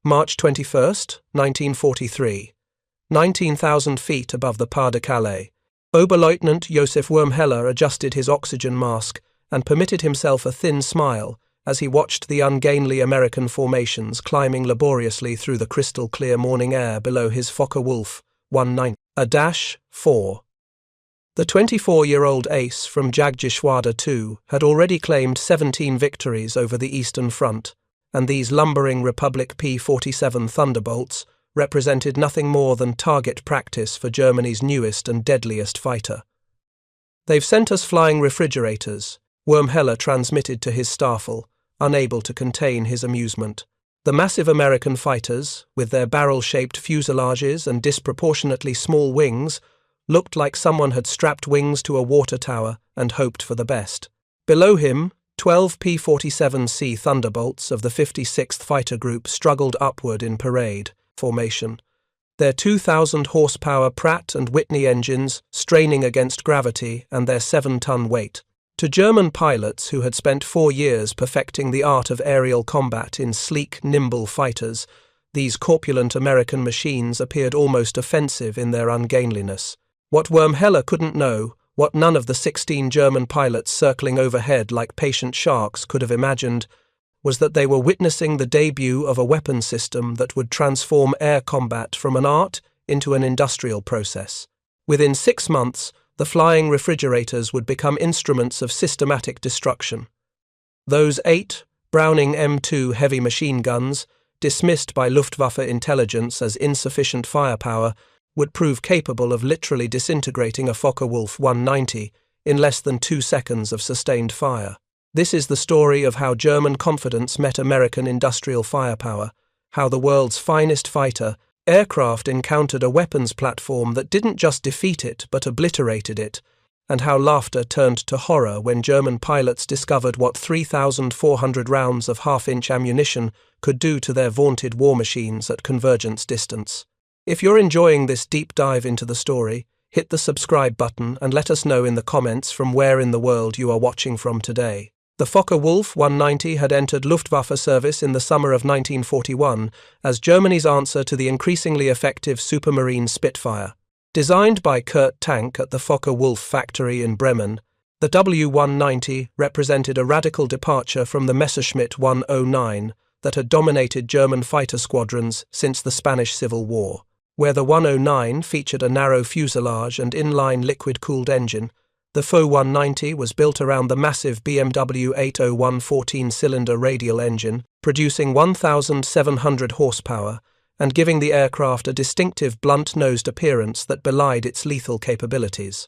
March 21, 1943. 19,000 feet above the Pas de Calais. Oberleutnant Josef Wurmheller adjusted his oxygen mask and permitted himself a thin smile as he watched the ungainly American formations climbing laboriously through the crystal-clear morning air below his Focke-Wulf 190-4. The 24-year-old ace from Jagdgeschwader II had already claimed 17 victories over the Eastern Front, and these lumbering Republic P-47 Thunderbolts represented nothing more than target practice for Germany's newest and deadliest fighter. "They've sent us flying refrigerators," Wurmheller transmitted to his staffel, unable to contain his amusement. The massive American fighters, with their barrel-shaped fuselages and disproportionately small wings, looked like someone had strapped wings to a water tower and hoped for the best. Below him, 12 P-47C Thunderbolts of the 56th Fighter Group struggled upward in parade formation, their 2,000-horsepower Pratt & Whitney engines straining against gravity and their 7-ton weight. To German pilots who had spent 4 years perfecting the art of aerial combat in sleek, nimble fighters, these corpulent American machines appeared almost offensive in their ungainliness. What Wurmheller couldn't know, what none of the 16 German pilots circling overhead like patient sharks could have imagined, was that they were witnessing the debut of a weapon system that would transform air combat from an art into an industrial process. Within 6 months, the flying refrigerators would become instruments of systematic destruction. Those 8 Browning M2 heavy machine guns, dismissed by Luftwaffe intelligence as insufficient firepower, would prove capable of literally disintegrating a Focke-Wulf 190 in less than 2 seconds of sustained fire. This is the story of how German confidence met American industrial firepower, how the world's finest fighter aircraft encountered a weapons platform that didn't just defeat it but obliterated it, and how laughter turned to horror when German pilots discovered what 3,400 rounds of half-inch ammunition could do to their vaunted war machines at convergence distance. If you're enjoying this deep dive into the story, hit the subscribe button and let us know in the comments from where in the world you are watching from today. The Focke-Wulf 190 had entered Luftwaffe service in the summer of 1941 as Germany's answer to the increasingly effective Supermarine Spitfire. Designed by Kurt Tank at the Focke-Wulf factory in Bremen, the W190 represented a radical departure from the Messerschmitt 109 that had dominated German fighter squadrons since the Spanish Civil War. Where the 109 featured a narrow fuselage and inline liquid-cooled engine, the Focke 190 was built around the massive BMW 801 14-cylinder radial engine, producing 1,700 horsepower and giving the aircraft a distinctive blunt-nosed appearance that belied its lethal capabilities.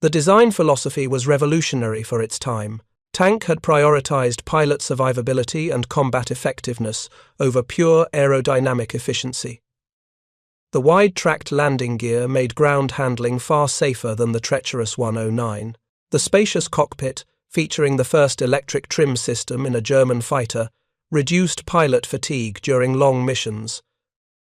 The design philosophy was revolutionary for its time. Tank had prioritized pilot survivability and combat effectiveness over pure aerodynamic efficiency. The wide-tracked landing gear made ground handling far safer than the treacherous 109. The spacious cockpit, featuring the first electric trim system in a German fighter, reduced pilot fatigue during long missions.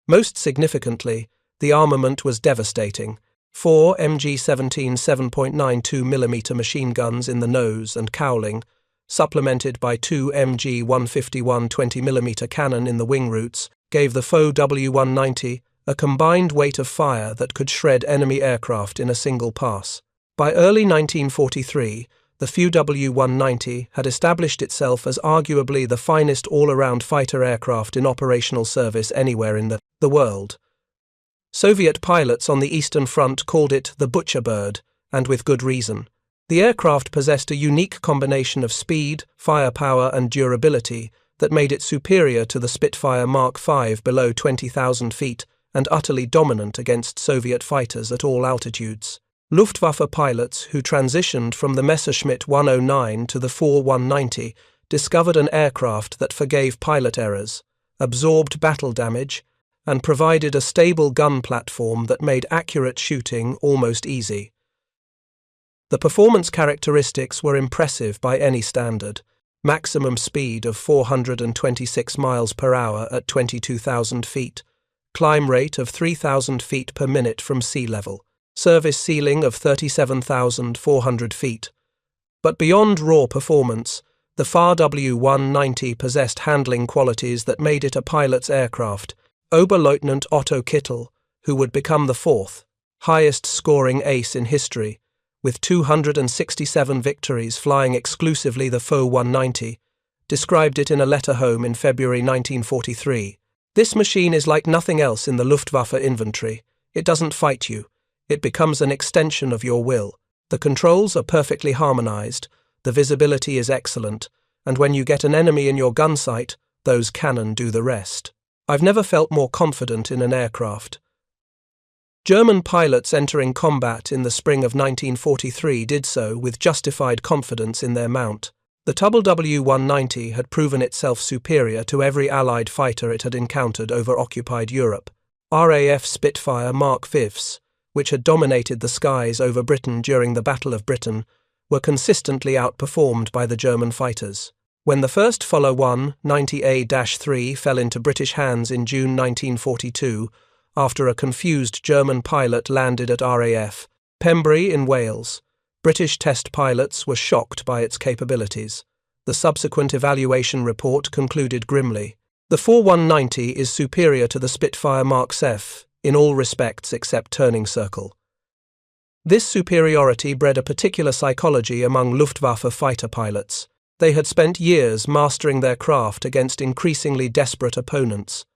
Most significantly, the armament was devastating. 4 MG-17 7.92mm machine guns in the nose and cowling, supplemented by 2 MG-151 20mm cannon in the wing roots, gave the Focke W190 a combined weight of fire that could shred enemy aircraft in a single pass. By early 1943, the Focke W190 had established itself as arguably the finest all-around fighter aircraft in operational service anywhere in the world. Soviet pilots on the Eastern Front called it the Butcher Bird, and with good reason. The aircraft possessed a unique combination of speed, firepower, and durability that made it superior to the Spitfire Mark V below 20,000 feet and utterly dominant against Soviet fighters at all altitudes. Luftwaffe pilots who transitioned from the Messerschmitt 109 to the Focke 190 discovered an aircraft that forgave pilot errors, absorbed battle damage, and provided a stable gun platform that made accurate shooting almost easy. The performance characteristics were impressive by any standard. Maximum speed of 426 miles per hour at 22,000 feet, climb rate of 3,000 feet per minute from sea level, service ceiling of 37,400 feet. But beyond raw performance, The WWII possessed handling qualities that made it a pilot's aircraft. Oberleutnant Otto Kittel, who would become the fourth highest-scoring ace in history, with 267 victories flying exclusively the Focke-Wulf, described it in a letter home in February 1943. "This machine is like nothing else in the Luftwaffe inventory. It doesn't fight you. It becomes an extension of your will. The controls are perfectly harmonized, the visibility is excellent, and when you get an enemy in your gun sight, those cannon do the rest. I've never felt more confident in an aircraft." German pilots entering combat in the spring of 1943 did so with justified confidence in their mount. The WWII had proven itself superior to every Allied fighter it had encountered over occupied Europe. RAF Spitfire Mark Vs, which had dominated the skies over Britain during the Battle of Britain, were consistently outperformed by the German fighters. When the first Follow-1 90A-3 fell into British hands in June 1942, after a confused German pilot landed at RAF Pembrey in Wales, British test pilots were shocked by its capabilities. The subsequent evaluation report concluded grimly. The 4190 is superior to the Spitfire Mark F in all respects except turning circle. This superiority bred a particular psychology among Luftwaffe fighter pilots. They had spent years mastering their craft against increasingly desperate opponents.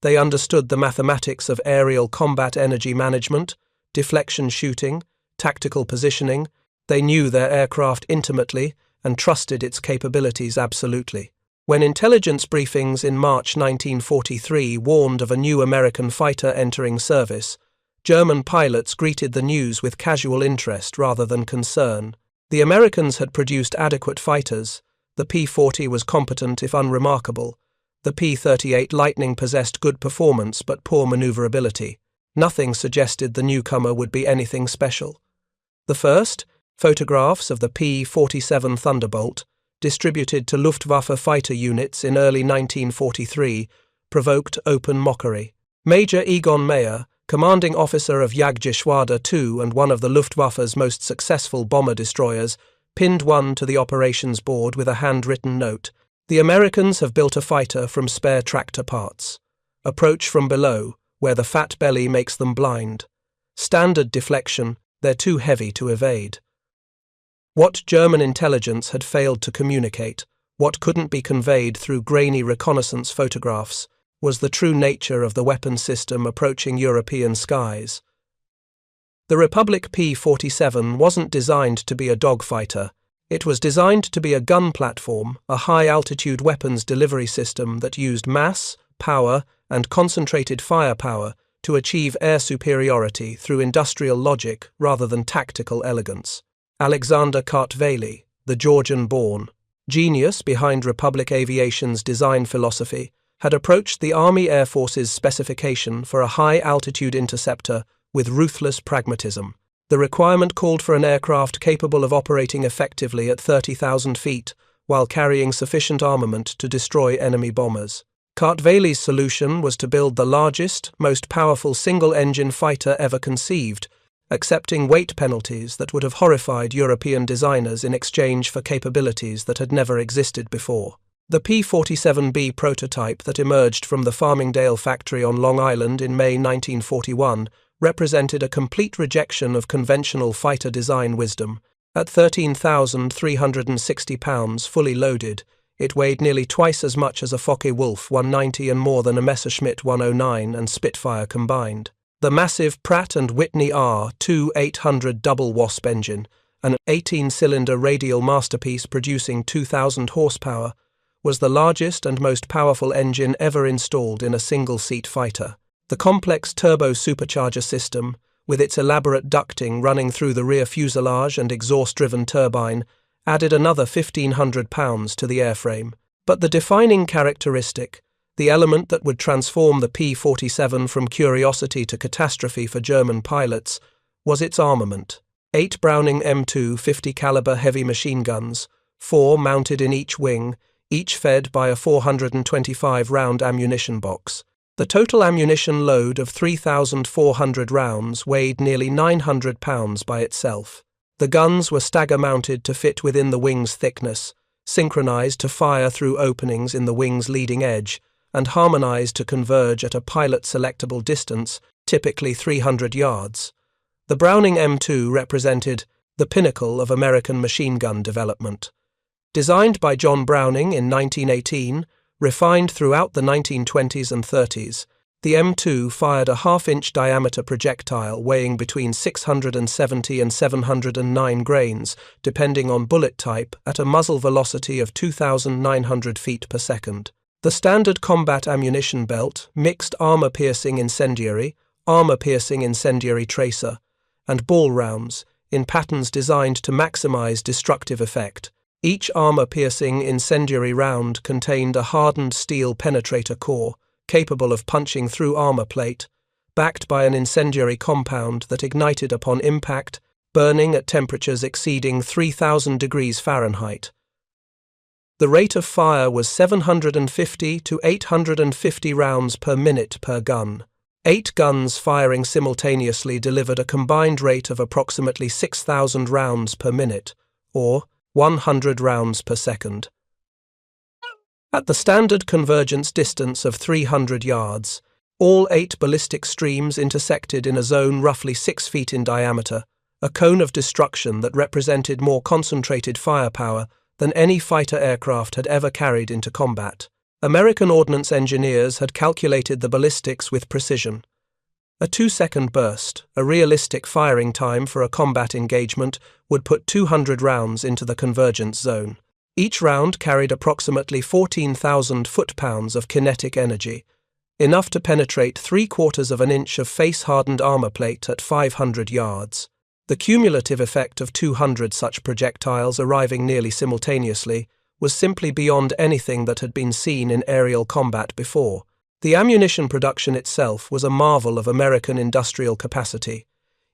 They understood the mathematics of aerial combat energy management, deflection shooting, tactical positioning. They knew their aircraft intimately and trusted its capabilities absolutely. When intelligence briefings in March 1943 warned of a new American fighter entering service, German pilots greeted the news with casual interest rather than concern. The Americans had produced adequate fighters. The P-40 was competent if unremarkable. The P-38 Lightning possessed good performance but poor maneuverability. Nothing suggested the newcomer would be anything special. The first, photographs of the P-47 Thunderbolt, distributed to Luftwaffe fighter units in early 1943, provoked open mockery. Major Egon Meyer, commanding officer of Jagdgeschwader II and one of the Luftwaffe's most successful bomber destroyers, pinned one to the operations board with a handwritten note. "The Americans have built a fighter from spare tractor parts. Approach from below, where the fat belly makes them blind. Standard deflection, they're too heavy to evade." What German intelligence had failed to communicate, what couldn't be conveyed through grainy reconnaissance photographs, was the true nature of the weapon system approaching European skies. The Republic P-47 wasn't designed to be a dogfighter. It was designed to be a gun platform, a high-altitude weapons delivery system that used mass, power, and concentrated firepower to achieve air superiority through industrial logic rather than tactical elegance. Alexander Kartveli, the Georgian-born genius behind Republic Aviation's design philosophy, had approached the Army Air Force's specification for a high-altitude interceptor with ruthless pragmatism. The requirement called for an aircraft capable of operating effectively at 30,000 feet while carrying sufficient armament to destroy enemy bombers. Kartveli's solution was to build the largest, most powerful single-engine fighter ever conceived, accepting weight penalties that would have horrified European designers in exchange for capabilities that had never existed before. The P-47B prototype that emerged from the Farmingdale factory on Long Island in May 1941 represented a complete rejection of conventional fighter design wisdom. At 13,360 pounds fully loaded, it weighed nearly twice as much as a Focke-Wulf 190 and more than a Messerschmitt 109 and Spitfire combined. The massive Pratt & Whitney R2-800 double Wasp engine, an 18-cylinder radial masterpiece producing 2,000 horsepower, was the largest and most powerful engine ever installed in a single-seat fighter. The complex turbo supercharger system, with its elaborate ducting running through the rear fuselage and exhaust-driven turbine, added another 1,500 pounds to the airframe. But the defining characteristic, the element that would transform the P-47 from curiosity to catastrophe for German pilots, was its armament. 8 Browning M2 50-caliber heavy machine guns, 4 mounted in each wing, each fed by a 425-round ammunition box. The total ammunition load of 3,400 rounds weighed nearly 900 pounds by itself. The guns were stagger-mounted to fit within the wing's thickness, synchronized to fire through openings in the wing's leading edge, and harmonized to converge at a pilot-selectable distance, typically 300 yards. The Browning M2 represented the pinnacle of American machine gun development. Designed by John Browning in 1918, refined throughout the 1920s and 30s, the M2 fired a half-inch diameter projectile weighing between 670 and 709 grains, depending on bullet type, at a muzzle velocity of 2,900 feet per second. The standard combat ammunition belt mixed armor-piercing incendiary tracer, and ball rounds, in patterns designed to maximize destructive effect. Each armor-piercing incendiary round contained a hardened steel penetrator core, capable of punching through armor plate, backed by an incendiary compound that ignited upon impact, burning at temperatures exceeding 3,000 degrees Fahrenheit. The rate of fire was 750 to 850 rounds per minute per gun. 8 guns firing simultaneously delivered a combined rate of approximately 6,000 rounds per minute, or 100 rounds per second. At the standard convergence distance of 300 yards, all 8 ballistic streams intersected in a zone roughly 6 feet in diameter, a cone of destruction that represented more concentrated firepower than any fighter aircraft had ever carried into combat. American ordnance engineers had calculated the ballistics with precision. A 2-second burst, a realistic firing time for a combat engagement, would put 200 rounds into the convergence zone. Each round carried approximately 14,000 foot-pounds of kinetic energy, enough to penetrate 3/4 of an inch of face-hardened armor plate at 500 yards. The cumulative effect of 200 such projectiles arriving nearly simultaneously was simply beyond anything that had been seen in aerial combat before. The ammunition production itself was a marvel of American industrial capacity.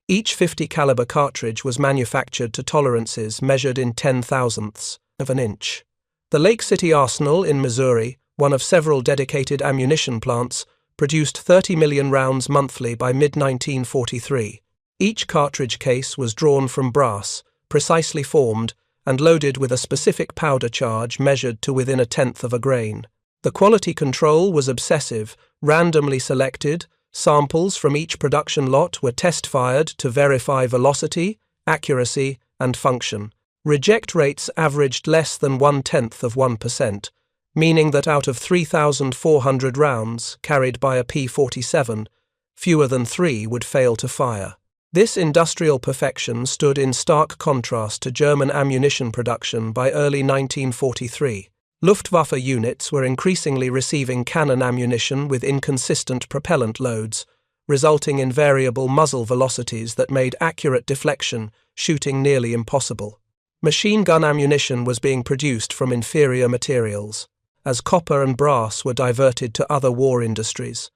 Each 50 caliber cartridge was manufactured to tolerances measured in 10,000ths of an inch. The Lake City Arsenal in Missouri, one of several dedicated ammunition plants, produced 30 million rounds monthly by mid-1943. Each cartridge case was drawn from brass, precisely formed, and loaded with a specific powder charge measured to within 1/10 of a grain. The quality control was obsessive, randomly selected. Samples from each production lot were test-fired to verify velocity, accuracy, and function. Reject rates averaged less than 1/10 of 1%, meaning that out of 3,400 rounds carried by a P-47, fewer than 3 would fail to fire. This industrial perfection stood in stark contrast to German ammunition production by early 1943. Luftwaffe units were increasingly receiving cannon ammunition with inconsistent propellant loads, resulting in variable muzzle velocities that made accurate deflection shooting nearly impossible. Machine gun ammunition was being produced from inferior materials, as copper and brass were diverted to other war industries.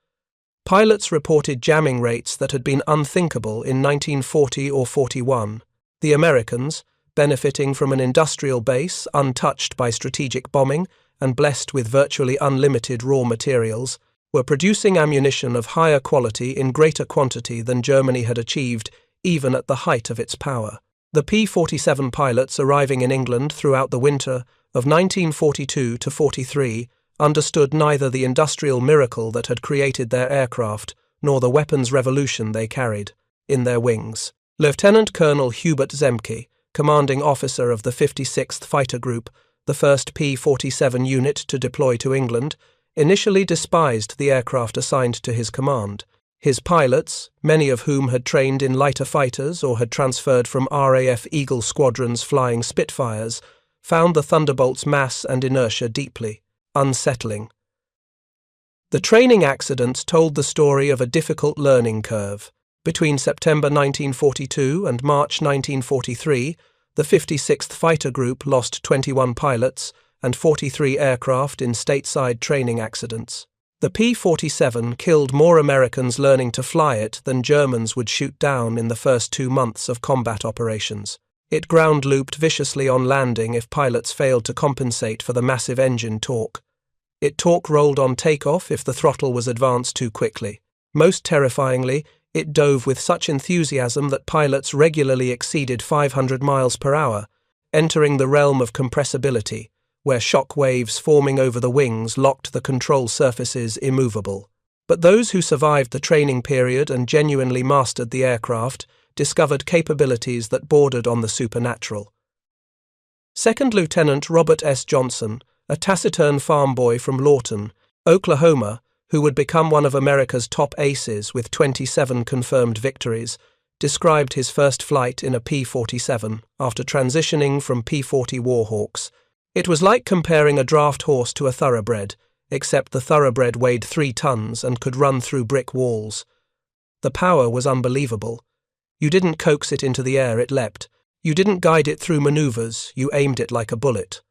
Pilots reported jamming rates that had been unthinkable in 1940 or 41. The Americans, benefiting from an industrial base untouched by strategic bombing and blessed with virtually unlimited raw materials, were producing ammunition of higher quality in greater quantity than Germany had achieved even at the height of its power. The P-47 pilots arriving in England throughout the winter of 1942 to 43 understood neither the industrial miracle that had created their aircraft nor the weapons revolution they carried in their wings. Lieutenant Colonel Hubert Zemke, commanding officer of the 56th Fighter Group, the first P-47 unit to deploy to England, initially despised the aircraft assigned to his command. His pilots, many of whom had trained in lighter fighters or had transferred from RAF Eagle squadrons flying Spitfires, found the Thunderbolt's mass and inertia deeply unsettling. The training accidents told the story of a difficult learning curve. Between September 1942 and March 1943, the 56th Fighter Group lost 21 pilots and 43 aircraft in stateside training accidents. The P-47 killed more Americans learning to fly it than Germans would shoot down in the first 2 months of combat operations. It ground-looped viciously on landing if pilots failed to compensate for the massive engine torque. It torque-rolled on takeoff if the throttle was advanced too quickly. Most terrifyingly, it dove with such enthusiasm that pilots regularly exceeded 500 miles per hour, entering the realm of compressibility, where shock waves forming over the wings locked the control surfaces immovable. But those who survived the training period and genuinely mastered the aircraft discovered capabilities that bordered on the supernatural. Second Lieutenant Robert S. Johnson, a taciturn farm boy from Lawton, Oklahoma, who would become one of America's top aces with 27 confirmed victories, described his first flight in a P-47 after transitioning from P-40 Warhawks. It was like comparing a draft horse to a thoroughbred, except the thoroughbred weighed 3 tons and could run through brick walls. The power was unbelievable. You didn't coax it into the air, it leapt. You didn't guide it through maneuvers, you aimed it like a bullet.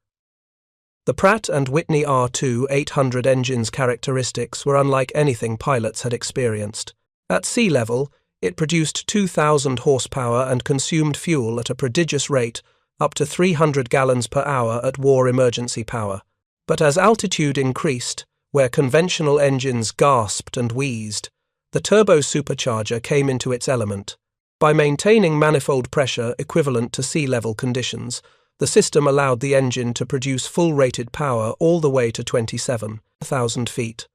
The Pratt & Whitney R2 800 engine's characteristics were unlike anything pilots had experienced. At sea level, it produced 2,000 horsepower and consumed fuel at a prodigious rate, up to 300 gallons per hour at war emergency power. But as altitude increased, where conventional engines gasped and wheezed, the turbo supercharger came into its element. By maintaining manifold pressure equivalent to sea level conditions, the system allowed the engine to produce full rated power all the way to 27,000 feet.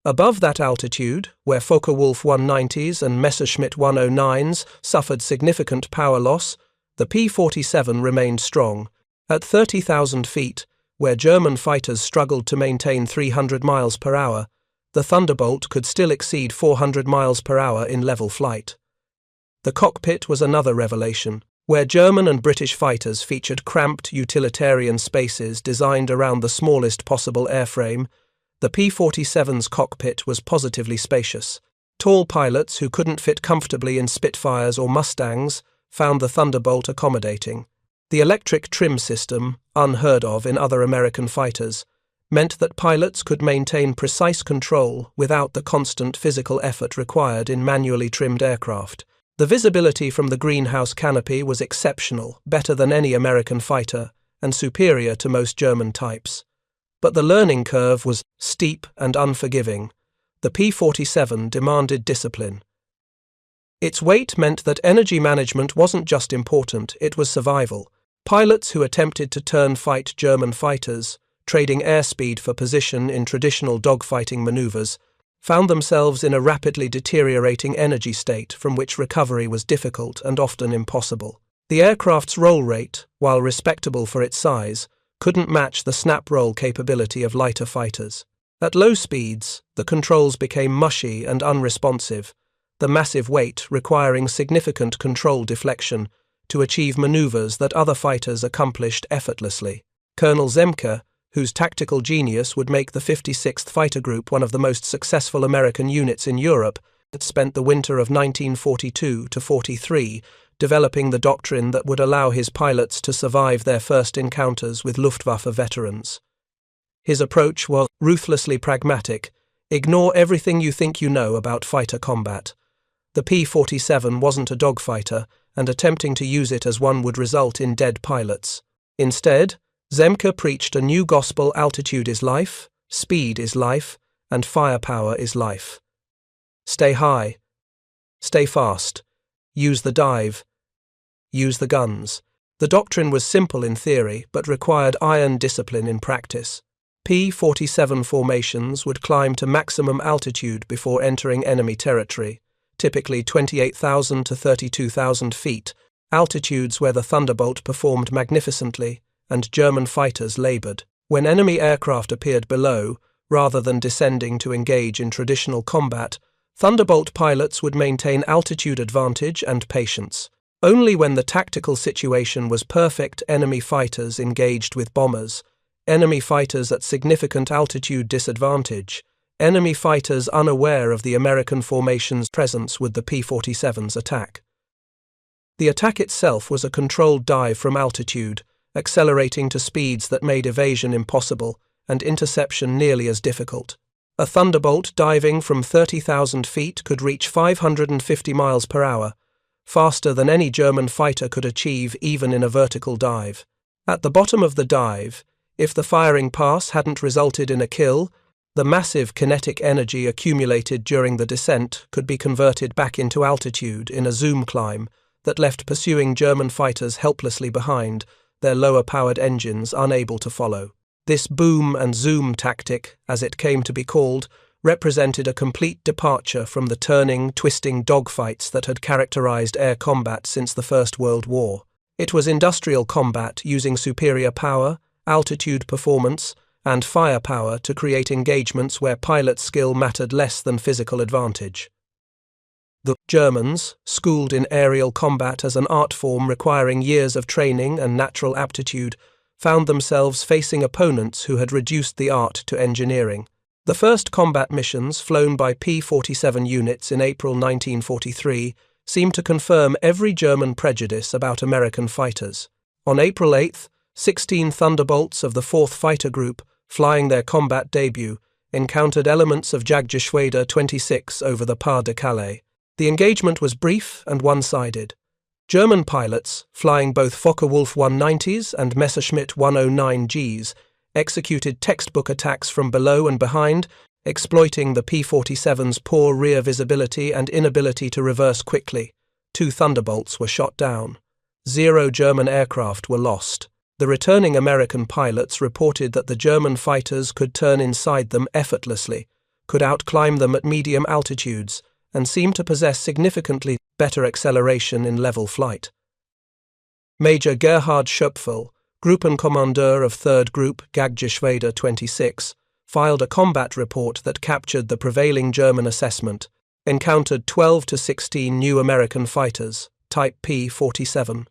Above that altitude, where Focke-Wulf 190s and Messerschmitt 109s suffered significant power loss, the P-47 remained strong. At 30,000 feet, where German fighters struggled to maintain 300 miles per hour, the Thunderbolt could still exceed 400 miles per hour in level flight. The cockpit was another revelation. Where German and British fighters featured cramped utilitarian spaces designed around the smallest possible airframe, the P-47's cockpit was positively spacious. Tall pilots who couldn't fit comfortably in Spitfires or Mustangs found the Thunderbolt accommodating. The electric trim system, unheard of in other American fighters, meant that pilots could maintain precise control without the constant physical effort required in manually trimmed aircraft. The visibility from the greenhouse canopy was exceptional, better than any American fighter, and superior to most German types. But the learning curve was steep and unforgiving. The P-47 demanded discipline. Its weight meant that energy management wasn't just important, it was survival. Pilots who attempted to turn-fight German fighters, trading airspeed for position in traditional dogfighting maneuvers, found themselves in a rapidly deteriorating energy state from which recovery was difficult and often impossible. The aircraft's roll rate, while respectable for its size, couldn't match the snap roll capability of lighter fighters. At low speeds, the controls became mushy and unresponsive, the massive weight requiring significant control deflection to achieve maneuvers that other fighters accomplished effortlessly. Colonel Zemke, whose tactical genius would make the 56th Fighter Group one of the most successful American units in Europe, had spent the winter of 1942–43 developing the doctrine that would allow his pilots to survive their first encounters with Luftwaffe veterans. His approach was ruthlessly pragmatic. Ignore everything you think you know about fighter combat. The P-47 wasn't a dogfighter, and attempting to use it as one would result in dead pilots. Instead, Zemke preached a new gospel: altitude is life, speed is life, and firepower is life. Stay high. Stay fast. Use the dive. Use the guns. The doctrine was simple in theory, but required iron discipline in practice. P-47 formations would climb to maximum altitude before entering enemy territory, typically 28,000 to 32,000 feet, altitudes where the Thunderbolt performed magnificently, and German fighters laboured. When enemy aircraft appeared below, rather than descending to engage in traditional combat, Thunderbolt pilots would maintain altitude advantage and patience. Only when the tactical situation was perfect, enemy fighters engaged with bombers, enemy fighters at significant altitude disadvantage, enemy fighters unaware of the American formation's presence would the P-47's attack. The attack itself was a controlled dive from altitude, accelerating to speeds that made evasion impossible and interception nearly as difficult. A Thunderbolt diving from 30,000 feet could reach 550 miles per hour, faster than any German fighter could achieve even in a vertical dive. At the bottom of the dive, if the firing pass hadn't resulted in a kill, the massive kinetic energy accumulated during the descent could be converted back into altitude in a zoom climb that left pursuing German fighters helplessly behind, their lower-powered engines unable to follow. This boom and zoom tactic, as it came to be called, represented a complete departure from the turning, twisting dogfights that had characterized air combat since the First World War. It was industrial combat using superior power, altitude performance, and firepower to create engagements where pilot skill mattered less than physical advantage. The Germans, schooled in aerial combat as an art form requiring years of training and natural aptitude, found themselves facing opponents who had reduced the art to engineering. The first combat missions flown by P-47 units in April 1943 seemed to confirm every German prejudice about American fighters. On April 8, 16 Thunderbolts of the 4th Fighter Group, flying their combat debut, encountered elements of WWII 26 over the Pas-de-Calais. The engagement was brief and one-sided. German pilots, flying both Focke-Wulf 190s and Messerschmitt 109Gs, executed textbook attacks from below and behind, exploiting the P-47's poor rear visibility and inability to reverse quickly. 2 Thunderbolts were shot down. 0 German aircraft were lost. The returning American pilots reported that the German fighters could turn inside them effortlessly, could outclimb them at medium altitudes, and seemed to possess significantly better acceleration in level flight. Major Gerhard Schöpfel, Gruppenkommandeur of 3rd Group WWII 26, filed a combat report that captured the prevailing German assessment, encountered 12 to 16 new American fighters, Type P-47.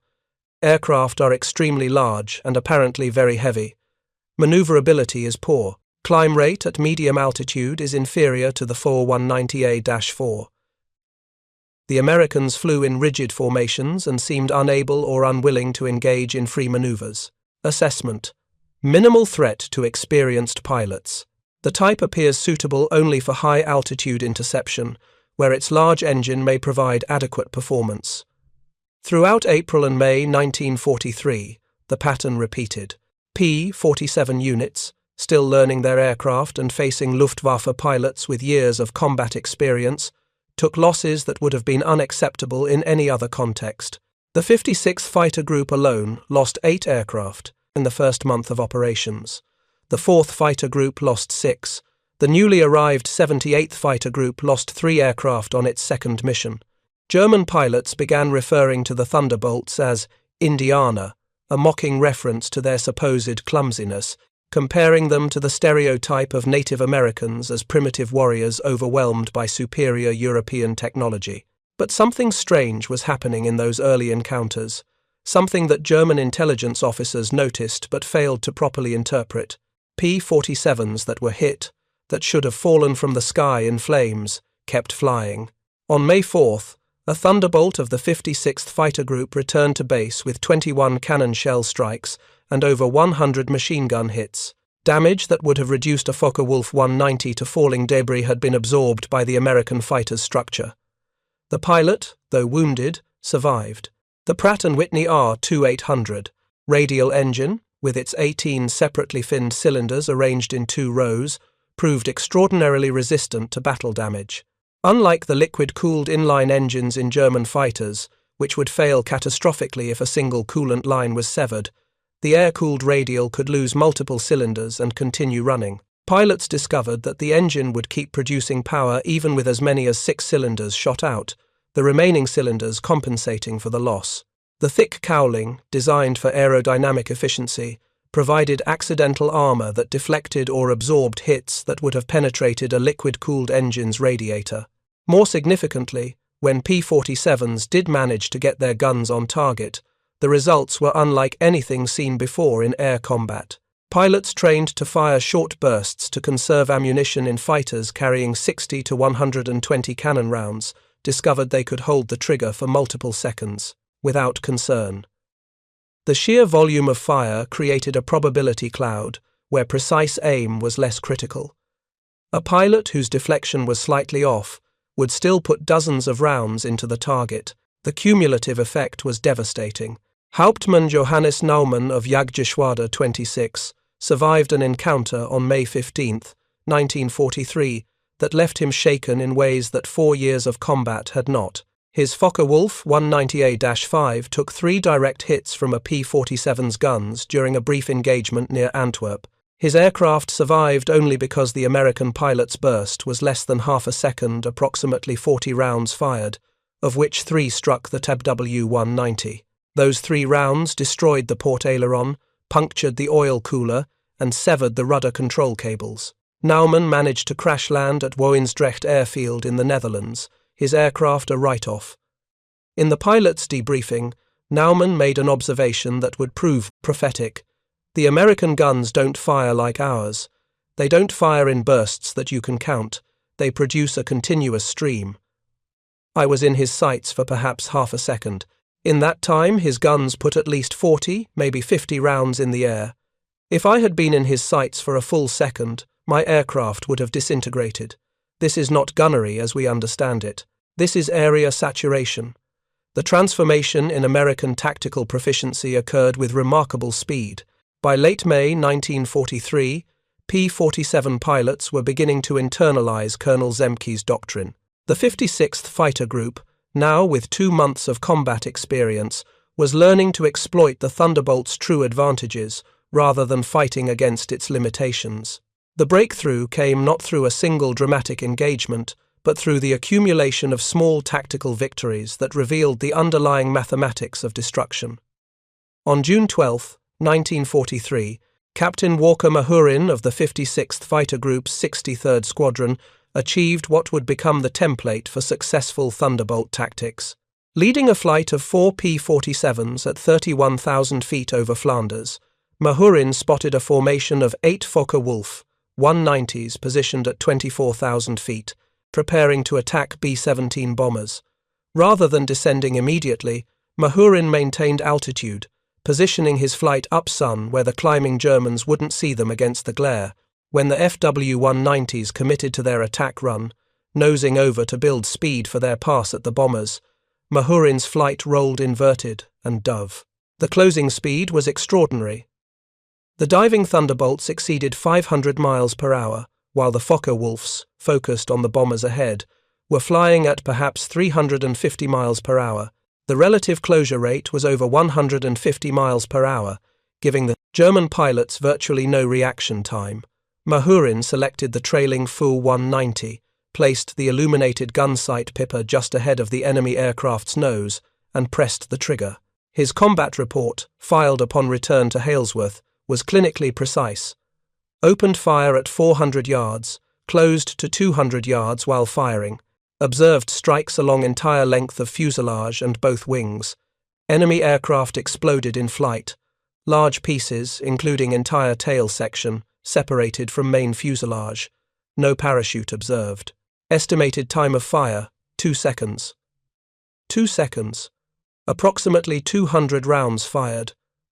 Aircraft are extremely large and apparently very heavy. Maneuverability is poor. Climb rate at medium altitude is inferior to the 4-190A-4. The Americans flew in rigid formations and seemed unable or unwilling to engage in free maneuvers. Assessment: minimal threat to experienced pilots. The type appears suitable only for high-altitude interception, where its large engine may provide adequate performance. Throughout April and May 1943, the pattern repeated. P-47 units, still learning their aircraft and facing Luftwaffe pilots with years of combat experience, took losses that would have been unacceptable in any other context. The 56th Fighter Group alone lost 8 aircraft in the first month of operations. The 4th Fighter Group lost 6. The newly arrived 78th Fighter Group lost 3 aircraft on its second mission. German pilots began referring to the Thunderbolts as Indianer, a mocking reference to their supposed clumsiness, comparing them to the stereotype of Native Americans as primitive warriors overwhelmed by superior European technology. But something strange was happening in those early encounters, something that German intelligence officers noticed but failed to properly interpret. P-47s that were hit, that should have fallen from the sky in flames, kept flying. On May 4th, a Thunderbolt of the 56th Fighter Group returned to base with 21 cannon shell strikes and over 100 machine gun hits. Damage that would have reduced a Focke-Wulf 190 to falling debris had been absorbed by the American fighter's structure. The pilot, though wounded, survived. The Pratt & Whitney R-2800, radial engine, with its 18 separately finned cylinders arranged in 2 rows, proved extraordinarily resistant to battle damage. Unlike the liquid-cooled inline engines in German fighters, which would fail catastrophically if a single coolant line was severed, the air-cooled radial could lose multiple cylinders and continue running. Pilots discovered that the engine would keep producing power even with as many as 6 cylinders shot out, the remaining cylinders compensating for the loss. The thick cowling, designed for aerodynamic efficiency, provided accidental armor that deflected or absorbed hits that would have penetrated a liquid-cooled engine's radiator. More significantly, when P-47s did manage to get their guns on target, the results were unlike anything seen before in air combat. Pilots trained to fire short bursts to conserve ammunition in fighters carrying 60 to 120 cannon rounds discovered they could hold the trigger for multiple seconds, without concern. The sheer volume of fire created a probability cloud, where precise aim was less critical. A pilot whose deflection was slightly off would still put dozens of rounds into the target. The cumulative effect was devastating. Hauptmann Johannes Naumann of WWII 26 survived an encounter on May 15, 1943, that left him shaken in ways that 4 years of combat had not. His Focke-Wulf 190A-5 took 3 direct hits from a P-47's guns during a brief engagement near Antwerp. His aircraft survived only because the American pilot's burst was less than half a second, approximately 40 rounds fired, of which 3 struck the WWII. Those 3 rounds destroyed the port aileron, punctured the oil cooler, and severed the rudder control cables. Naumann managed to crash land at Woensdrecht airfield in the Netherlands, his aircraft a write-off. In the pilot's debriefing, Naumann made an observation that would prove prophetic. The American guns don't fire like ours. They don't fire in bursts that you can count. They produce a continuous stream. I was in his sights for perhaps half a second. In that time, his guns put at least 40, maybe 50 rounds in the air. If I had been in his sights for a full second, my aircraft would have disintegrated. This is not gunnery as we understand it. This is area saturation. The transformation in American tactical proficiency occurred with remarkable speed. By late May 1943, P-47 pilots were beginning to internalize Colonel Zemke's doctrine. The 56th Fighter Group, now with 2 months of combat experience, was learning to exploit the Thunderbolt's true advantages rather than fighting against its limitations. The breakthrough came not through a single dramatic engagement, but through the accumulation of small tactical victories that revealed the underlying mathematics of destruction. On June 12, 1943, Captain Walker Mahurin of the 56th Fighter Group's 63rd Squadron achieved what would become the template for successful Thunderbolt tactics. Leading a flight of 4 P-47s at 31,000 feet over Flanders, Mahurin spotted a formation of 8 Focke-Wulf 190s positioned at 24,000 feet, preparing to attack B-17 bombers. Rather than descending immediately, Mahurin maintained altitude, positioning his flight up-sun where the climbing Germans wouldn't see them against the glare. When the FW-190s committed to their attack run, nosing over to build speed for their pass at the bombers, Mahurin's flight rolled inverted and dove. The closing speed was extraordinary. The diving Thunderbolts exceeded 500 miles per hour, while the Focke-Wulfs, focused on the bombers ahead, were flying at perhaps 350 miles per hour. The relative closure rate was over 150 miles per hour, giving the German pilots virtually no reaction time. Mahurin selected the trailing Fu-190, placed the illuminated gun sight pipper just ahead of the enemy aircraft's nose, and pressed the trigger. His combat report, filed upon return to Halesworth, was clinically precise. Opened fire at 400 yards, closed to 200 yards while firing. Observed strikes along entire length of fuselage and both wings. Enemy aircraft exploded in flight. Large pieces, including entire tail section, separated from main fuselage. No parachute observed. Estimated time of fire, 2 seconds. 2 seconds. Approximately 200 rounds fired.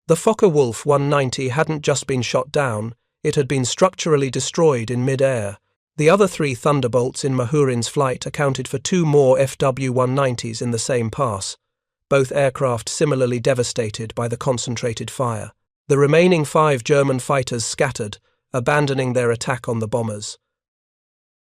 The Focke-Wulf 190 hadn't just been shot down, it had been structurally destroyed in mid-air. The other 3 Thunderbolts in Mahurin's flight accounted for 2 more FW-190s in the same pass, both aircraft similarly devastated by the concentrated fire. The remaining 5 German fighters scattered, abandoning their attack on the bombers.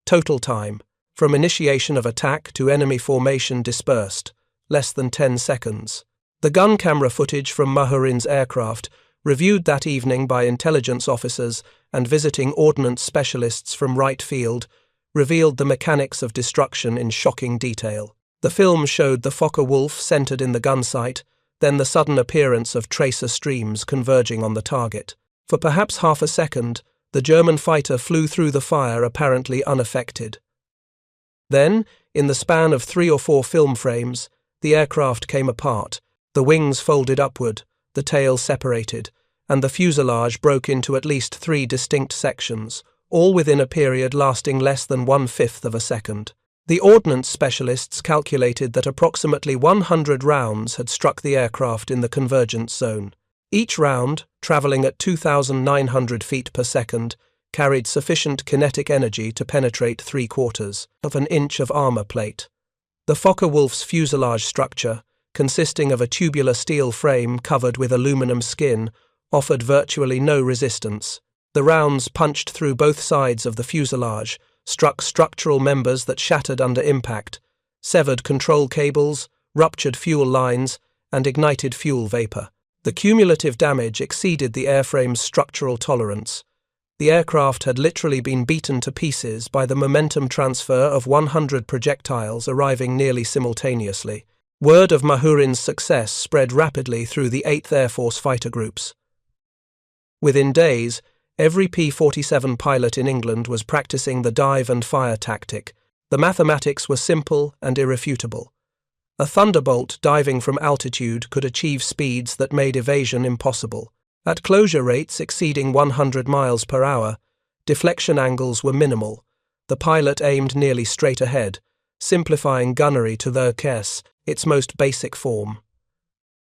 Total time, from initiation of attack to enemy formation dispersed, less than 10 seconds. The gun camera footage from Mahurin's aircraft, reviewed that evening by intelligence officers and visiting ordnance specialists from Wright Field, revealed the mechanics of destruction in shocking detail. The film showed the Focke-Wulf centered in the gun sight, then the sudden appearance of tracer streams converging on the target. For perhaps half a second, the German fighter flew through the fire apparently unaffected. Then, in the span of 3 or 4 film frames, the aircraft came apart, the wings folded upward, the tail separated, and the fuselage broke into at least 3 distinct sections, all within a period lasting less than 1/5 of a second. The ordnance specialists calculated that approximately 100 rounds had struck the aircraft in the convergence zone. Each round, travelling at 2,900 feet per second, carried sufficient kinetic energy to penetrate 3/4 of an inch of armour plate. The Focke-Wulf's fuselage structure, consisting of a tubular steel frame covered with aluminum skin, offered virtually no resistance. The rounds punched through both sides of the fuselage, struck structural members that shattered under impact, severed control cables, ruptured fuel lines, and ignited fuel vapor. The cumulative damage exceeded the airframe's structural tolerance. The aircraft had literally been beaten to pieces by the momentum transfer of 100 projectiles arriving nearly simultaneously. Word of Mahurin's success spread rapidly through the 8th Air Force fighter groups. Within days, every P-47 pilot in England was practicing the dive and fire tactic. The mathematics were simple and irrefutable. A Thunderbolt diving from altitude could achieve speeds that made evasion impossible. At closure rates exceeding 100 miles per hour, deflection angles were minimal. The pilot aimed nearly straight ahead, simplifying gunnery to the case, its most basic form.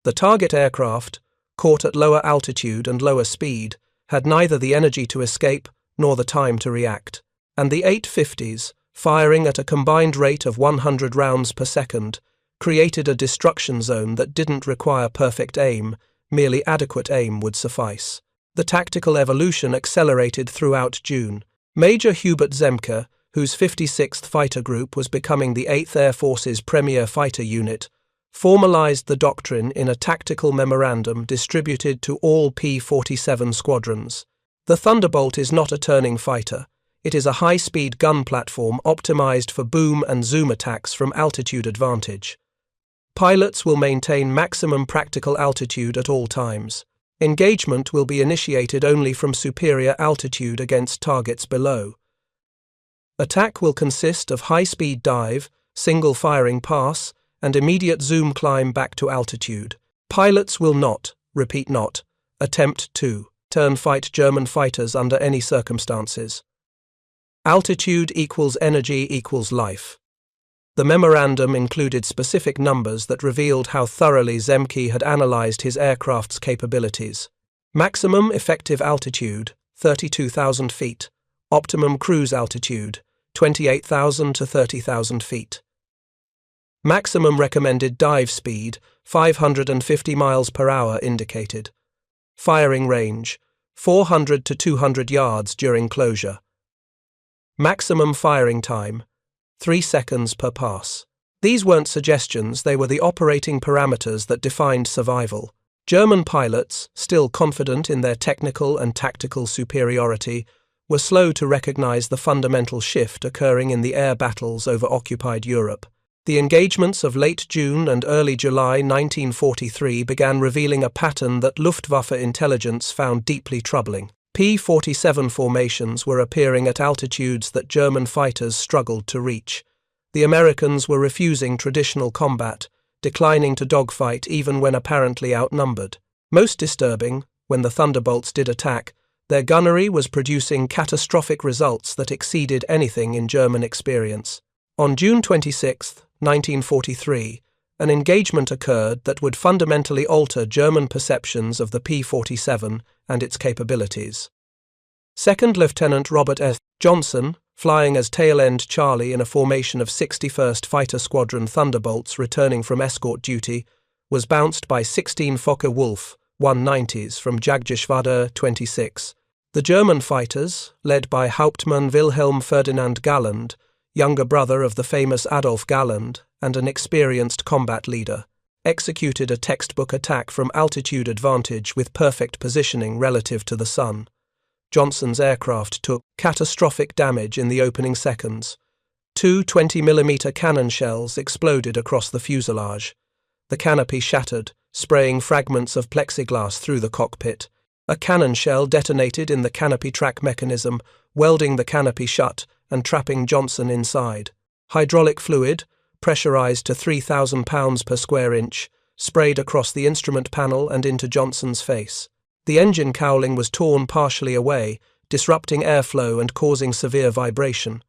The target aircraft, caught at lower altitude and lower speed, had neither the energy to escape nor the time to react. And the 850s, firing at a combined rate of 100 rounds per second, created a destruction zone that didn't require perfect aim. Merely adequate aim would suffice. The tactical evolution accelerated throughout June. Major Hubert Zemke, whose 56th Fighter Group was becoming the 8th Air Force's premier fighter unit, formalized the doctrine in a tactical memorandum distributed to all P-47 squadrons. The Thunderbolt is not a turning fighter. It is a high-speed gun platform optimized for boom and zoom attacks from altitude advantage. Pilots will maintain maximum practical altitude at all times. Engagement will be initiated only from superior altitude against targets below. Attack will consist of high-speed dive, single firing pass, and immediate zoom climb back to altitude. Pilots will not, repeat not, attempt to turn fight German fighters under any circumstances. Altitude equals energy equals life. The memorandum included specific numbers that revealed how thoroughly Zemke had analyzed his aircraft's capabilities. Maximum effective altitude, 32,000 feet. Optimum cruise altitude, 28,000 to 30,000 feet. Maximum recommended dive speed, 550 miles per hour indicated. Firing range, 400 to 200 yards during closure. Maximum firing time, 3 seconds per pass. These weren't suggestions, they were the operating parameters that defined survival. German pilots, still confident in their technical and tactical superiority, were slow to recognize the fundamental shift occurring in the air battles over occupied Europe. The engagements of late June and early July 1943 began revealing a pattern that Luftwaffe intelligence found deeply troubling. P-47 formations were appearing at altitudes that German fighters struggled to reach. The Americans were refusing traditional combat, declining to dogfight even when apparently outnumbered. Most disturbing, when the Thunderbolts did attack, their gunnery was producing catastrophic results that exceeded anything in German experience. On June 26, 1943, an engagement occurred that would fundamentally alter German perceptions of the P-47 and its capabilities. Second Lieutenant Robert S. Johnson, flying as tail-end Charlie in a formation of 61st Fighter Squadron Thunderbolts returning from escort duty, was bounced by 16 Focke-Wulf 190s from WWII 26. The German fighters, led by Hauptmann Wilhelm Ferdinand Galland, younger brother of the famous Adolf Galland and an experienced combat leader, executed a textbook attack from altitude advantage with perfect positioning relative to the sun. Johnson's aircraft took catastrophic damage in the opening seconds. 2 20mm cannon shells exploded across the fuselage. The canopy shattered, spraying fragments of plexiglass through the cockpit. A cannon shell detonated in the canopy track mechanism, welding the canopy shut and trapping Johnson inside. Hydraulic fluid, pressurized to 3,000 pounds per square inch, sprayed across the instrument panel and into Johnson's face. The engine cowling was torn partially away, disrupting airflow and causing severe vibration.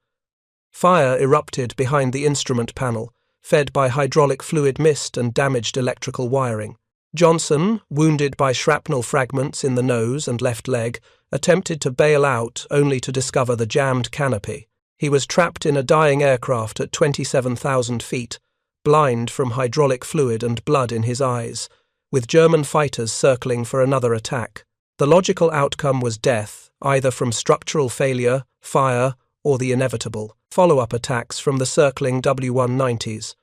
Fire erupted behind the instrument panel, fed by hydraulic fluid mist and damaged electrical wiring. Johnson, wounded by shrapnel fragments in the nose and left leg, attempted to bail out only to discover the jammed canopy. He was trapped in a dying aircraft at 27,000 feet, blind from hydraulic fluid and blood in his eyes, with German fighters circling for another attack. The logical outcome was death, either from structural failure, fire, or the inevitable follow-up attacks from the circling W-190s.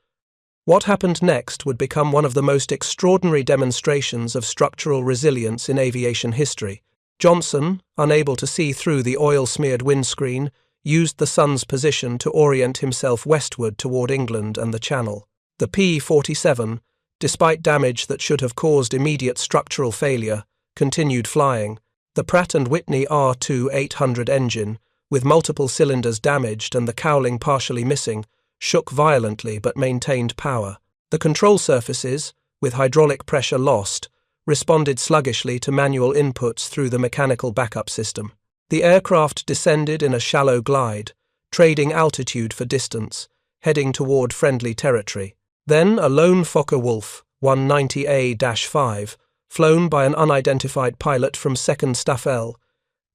What happened next would become one of the most extraordinary demonstrations of structural resilience in aviation history. Johnson, unable to see through the oil-smeared windscreen, used the sun's position to orient himself westward toward England and the Channel. The P-47, despite damage that should have caused immediate structural failure, continued flying. The Pratt & Whitney R2-800 engine, with multiple cylinders damaged and the cowling partially missing, shook violently but maintained power. The control surfaces, with hydraulic pressure lost, responded sluggishly to manual inputs through the mechanical backup system. The aircraft descended in a shallow glide, trading altitude for distance, heading toward friendly territory. Then a lone Focke-Wulf 190A-5, flown by an unidentified pilot from 2nd Staffel,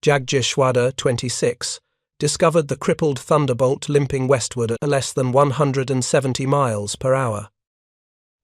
Jagdgeschwader 26, discovered the crippled Thunderbolt limping westward at less than 170 miles per hour.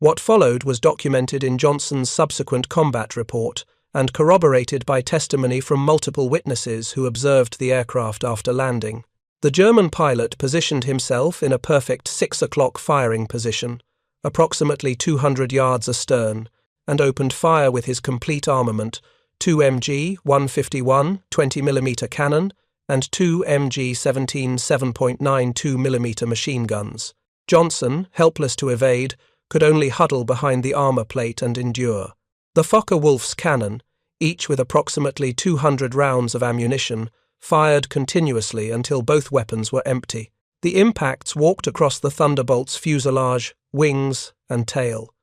What followed was documented in Johnson's subsequent combat report and corroborated by testimony from multiple witnesses who observed the aircraft after landing. The German pilot positioned himself in a perfect 6 o'clock firing position, approximately 200 yards astern, and opened fire with his complete armament, 2 MG 151 20mm cannon and 2 MG 17 7.92mm machine guns. Johnson, helpless to evade, could only huddle behind the armor plate and endure. The Focke-Wulf's cannon, each with approximately 200 rounds of ammunition, fired continuously until both weapons were empty. The impacts walked across the Thunderbolt's fuselage, wings, and tail.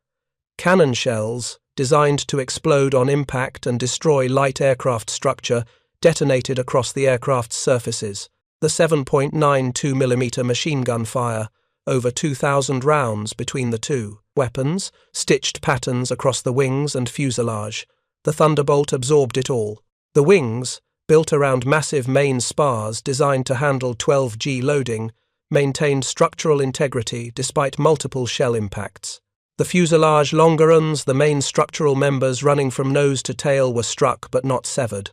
Cannon shells, designed to explode on impact and destroy light aircraft structure, detonated across the aircraft's surfaces. The 7.92mm machine gun fire, over 2,000 rounds between the two weapons, stitched patterns across the wings and fuselage. The Thunderbolt absorbed it all. The wings, built around massive main spars designed to handle 12G loading, maintained structural integrity despite multiple shell impacts. The fuselage longerons, the main structural members running from nose to tail, were struck but not severed.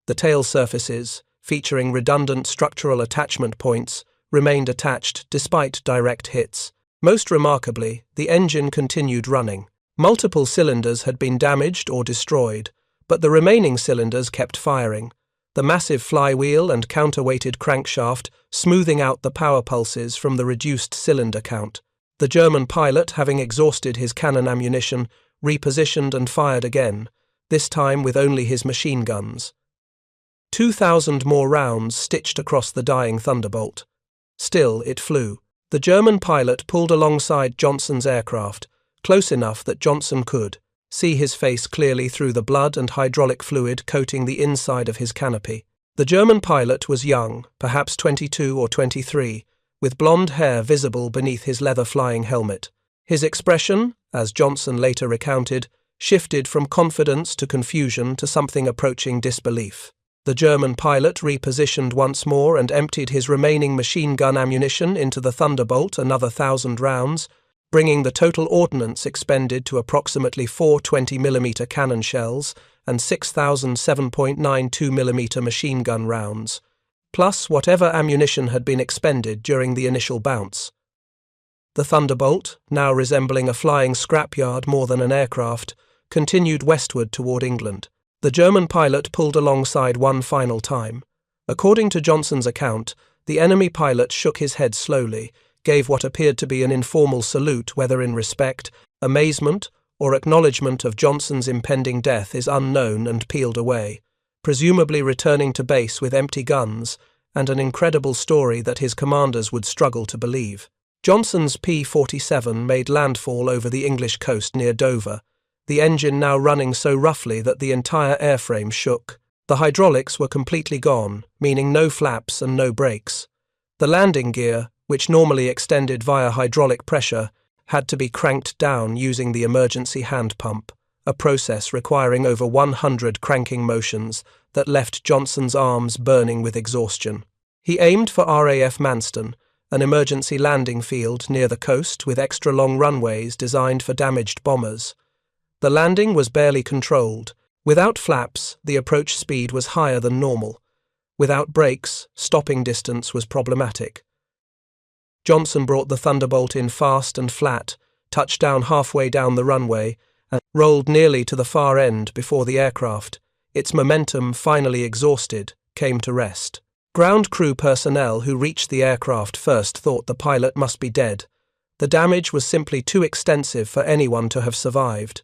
The tail surfaces, featuring redundant structural attachment points, remained attached despite direct hits. Most remarkably, the engine continued running. Multiple cylinders had been damaged or destroyed, but the remaining cylinders kept firing, the massive flywheel and counterweighted crankshaft smoothing out the power pulses from the reduced cylinder count. The German pilot, having exhausted his cannon ammunition, repositioned and fired again, this time with only his machine guns. 2,000 more rounds stitched across the dying Thunderbolt. Still, it flew. The German pilot pulled alongside Johnson's aircraft, close enough that Johnson could see his face clearly through the blood and hydraulic fluid coating the inside of his canopy. The German pilot was young, perhaps 22 or 23, with blonde hair visible beneath his leather flying helmet. His expression, as Johnson later recounted, shifted from confidence to confusion to something approaching disbelief. The German pilot repositioned once more and emptied his remaining machine gun ammunition into the Thunderbolt, another 1,000 rounds, bringing the total ordnance expended to approximately 4 20mm cannon shells and 6,000 7.92mm machine gun rounds, plus whatever ammunition had been expended during the initial bounce. The Thunderbolt, now resembling a flying scrapyard more than an aircraft, continued westward toward England. The German pilot pulled alongside one final time. According to Johnson's account, the enemy pilot shook his head slowly, gave what appeared to be an informal salute, whether in respect, amazement, or acknowledgement of Johnson's impending death is unknown, and peeled away, presumably returning to base with empty guns and an incredible story that his commanders would struggle to believe. Johnson's P-47 made landfall over the English coast near Dover, the engine now running so roughly that the entire airframe shook. The hydraulics were completely gone, meaning no flaps and no brakes. The landing gear, which normally extended via hydraulic pressure, had to be cranked down using the emergency hand pump, a process requiring over 100 cranking motions that left Johnson's arms burning with exhaustion. He aimed for RAF Manston, an emergency landing field near the coast with extra-long runways designed for damaged bombers. The landing was barely controlled. Without flaps, the approach speed was higher than normal. Without brakes, stopping distance was problematic. Johnson brought the Thunderbolt in fast and flat, touched down halfway down the runway, and rolled nearly to the far end before the aircraft, its momentum finally exhausted, came to rest. Ground crew personnel who reached the aircraft first thought the pilot must be dead. The damage was simply too extensive for anyone to have survived.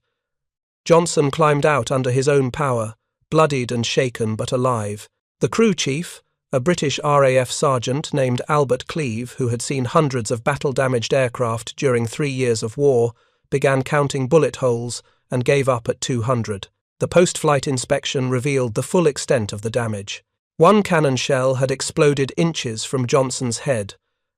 Johnson climbed out under his own power, bloodied and shaken but alive. The crew chief, a British RAF sergeant named Albert Cleve, who had seen hundreds of battle-damaged aircraft during 3 years of war, began counting bullet holes and gave up at 200. The post-flight inspection revealed the full extent of the damage. One cannon shell had exploded inches from Johnson's head,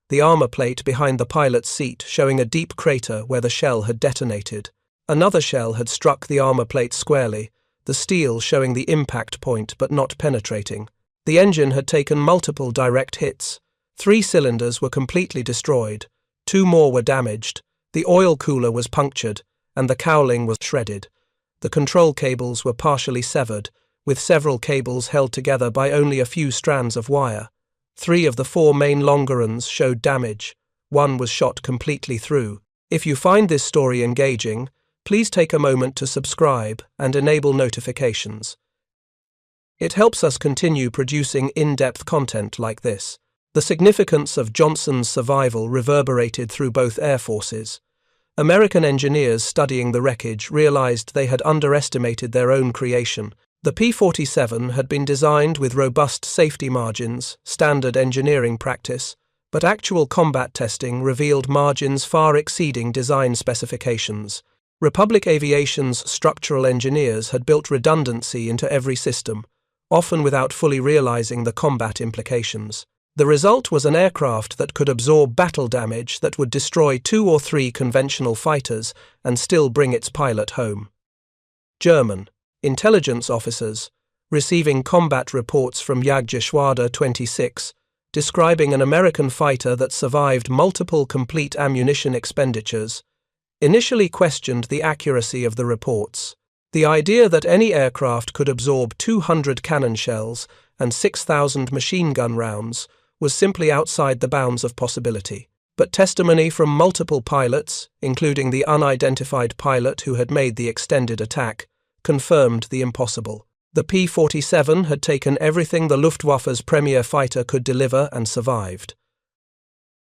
the armor plate behind the pilot's seat showing a deep crater where the shell had detonated. Another shell had struck the armor plate squarely, the steel showing the impact point but not penetrating. The engine had taken multiple direct hits. 3 cylinders were completely destroyed, 2 more were damaged, the oil cooler was punctured, and the cowling was shredded. The control cables were partially severed, with several cables held together by only a few strands of wire. 3 of the 4 main longerons showed damage. 1 was shot completely through. If you find this story engaging, please take a moment to subscribe and enable notifications. It helps us continue producing in-depth content like this. The significance of Johnson's survival reverberated through both air forces. American engineers studying the wreckage realized they had underestimated their own creation. The P-47 had been designed with robust safety margins, standard engineering practice, but actual combat testing revealed margins far exceeding design specifications. Republic Aviation's structural engineers had built redundancy into every system, often without fully realizing the combat implications. The result was an aircraft that could absorb battle damage that would destroy 2 or 3 conventional fighters and still bring its pilot home. German intelligence officers, receiving combat reports from WWII 26, describing an American fighter that survived multiple complete ammunition expenditures, initially questioned the accuracy of the reports. The idea that any aircraft could absorb 200 cannon shells and 6,000 machine gun rounds was simply outside the bounds of possibility. But testimony from multiple pilots, including the unidentified pilot who had made the extended attack, confirmed the impossible. The P-47 had taken everything the Luftwaffe's premier fighter could deliver and survived.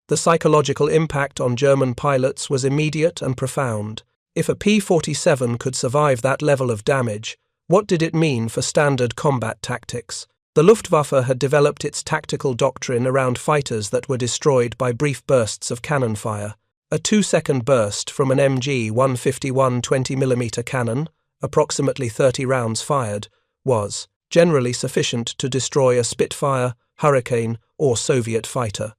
The psychological impact on German pilots was immediate and profound. If a P-47 could survive that level of damage, what did it mean for standard combat tactics? The Luftwaffe had developed its tactical doctrine around fighters that were destroyed by brief bursts of cannon fire. A 2-second burst from an MG 151 20mm cannon, approximately 30 rounds fired, was generally sufficient to destroy a Spitfire, Hurricane, or Soviet fighter.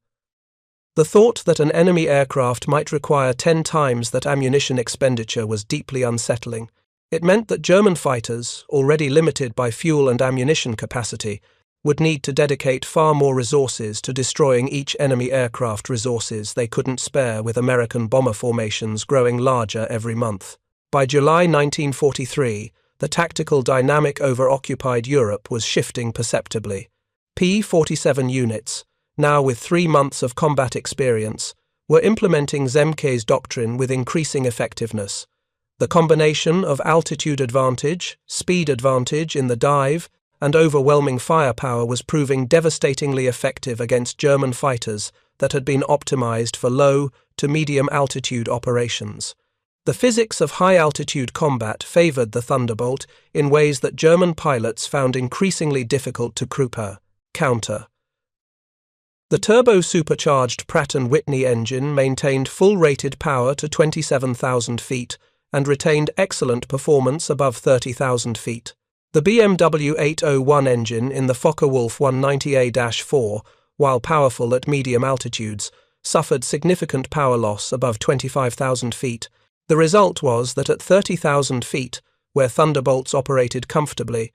The thought that an enemy aircraft might require 10 times that ammunition expenditure was deeply unsettling. It meant that German fighters, already limited by fuel and ammunition capacity, would need to dedicate far more resources to destroying each enemy aircraft resources they couldn't spare, with American bomber formations growing larger every month. By July 1943, the tactical dynamic over occupied Europe was shifting perceptibly. P-47 units, now with 3 months of combat experience, were implementing Zemke's doctrine with increasing effectiveness. The combination of altitude advantage, speed advantage in the dive, and overwhelming firepower was proving devastatingly effective against German fighters that had been optimized for low to medium altitude operations. The physics of high-altitude combat favored the Thunderbolt in ways that German pilots found increasingly difficult to counter. The turbo-supercharged Pratt & Whitney engine maintained full-rated power to 27,000 feet and retained excellent performance above 30,000 feet. The BMW 801 engine in the Focke-Wulf 190A-4, while powerful at medium altitudes, suffered significant power loss above 25,000 feet. The result was that at 30,000 feet, where Thunderbolts operated comfortably,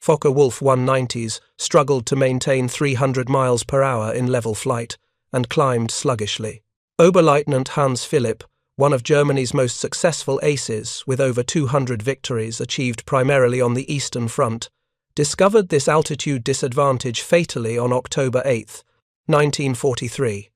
Focke-Wulf 190s struggled to maintain 300 miles per hour in level flight and climbed sluggishly. Oberleutnant Hans Philipp, one of Germany's most successful aces with over 200 victories achieved primarily on the Eastern Front, discovered this altitude disadvantage fatally on October 8, 1943.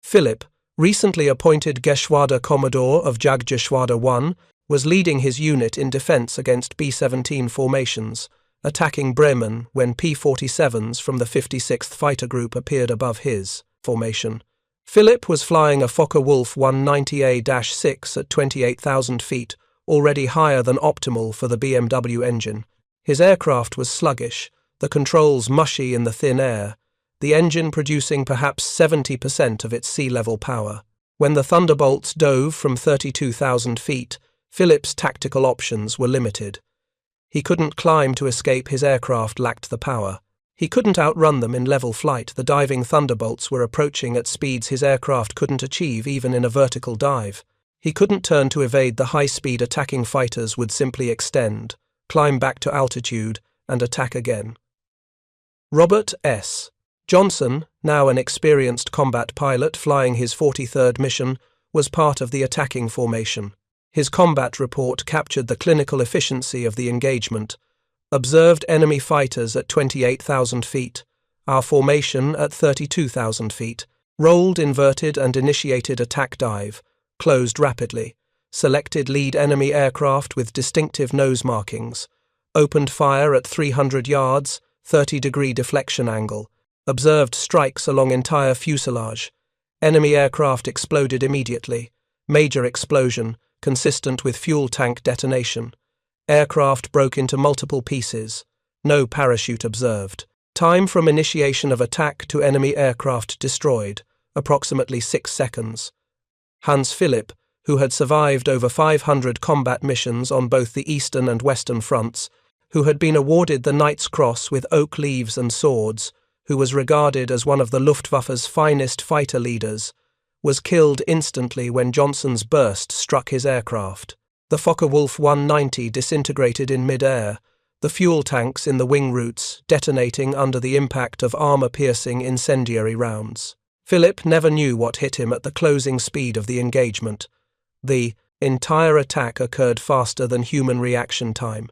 Philipp, recently appointed Geschwader Commodore of WWII, was leading his unit in defense against B-17 formations, attacking Bremen when P-47s from the 56th Fighter Group appeared above his formation. Philip was flying a Focke-Wulf 190A-6 at 28,000 feet, already higher than optimal for the BMW engine. His aircraft was sluggish, the controls mushy in the thin air, the engine producing perhaps 70% of its sea-level power. When the Thunderbolts dove from 32,000 feet, Philip's tactical options were limited. He couldn't climb to escape, his aircraft lacked the power. He couldn't outrun them in level flight, the diving Thunderbolts were approaching at speeds his aircraft couldn't achieve even in a vertical dive. He couldn't turn to evade, the high-speed attacking fighters would simply extend, climb back to altitude, and attack again. Robert S. Johnson, now an experienced combat pilot flying his 43rd mission, was part of the attacking formation. His combat report captured the clinical efficiency of the engagement. Observed enemy fighters at 28,000 feet, our formation at 32,000 feet, rolled, inverted and initiated attack dive, closed rapidly, selected lead enemy aircraft with distinctive nose markings, opened fire at 300 yards, 30-degree deflection angle, observed strikes along entire fuselage. Enemy aircraft exploded immediately, major explosion, consistent with fuel tank detonation. Aircraft broke into multiple pieces. No parachute observed. Time from initiation of attack to enemy aircraft destroyed, approximately 6 seconds. Hans Philipp, who had survived over 500 combat missions on both the Eastern and Western fronts, who had been awarded the Knight's Cross with oak leaves and swords, who was regarded as one of the Luftwaffe's finest fighter leaders, was killed instantly when Johnson's burst struck his aircraft. The Focke-Wulf 190 disintegrated in mid-air, the fuel tanks in the wing roots detonating under the impact of armor-piercing incendiary rounds. Philip never knew what hit him at the closing speed of the engagement. The entire attack occurred faster than human reaction time.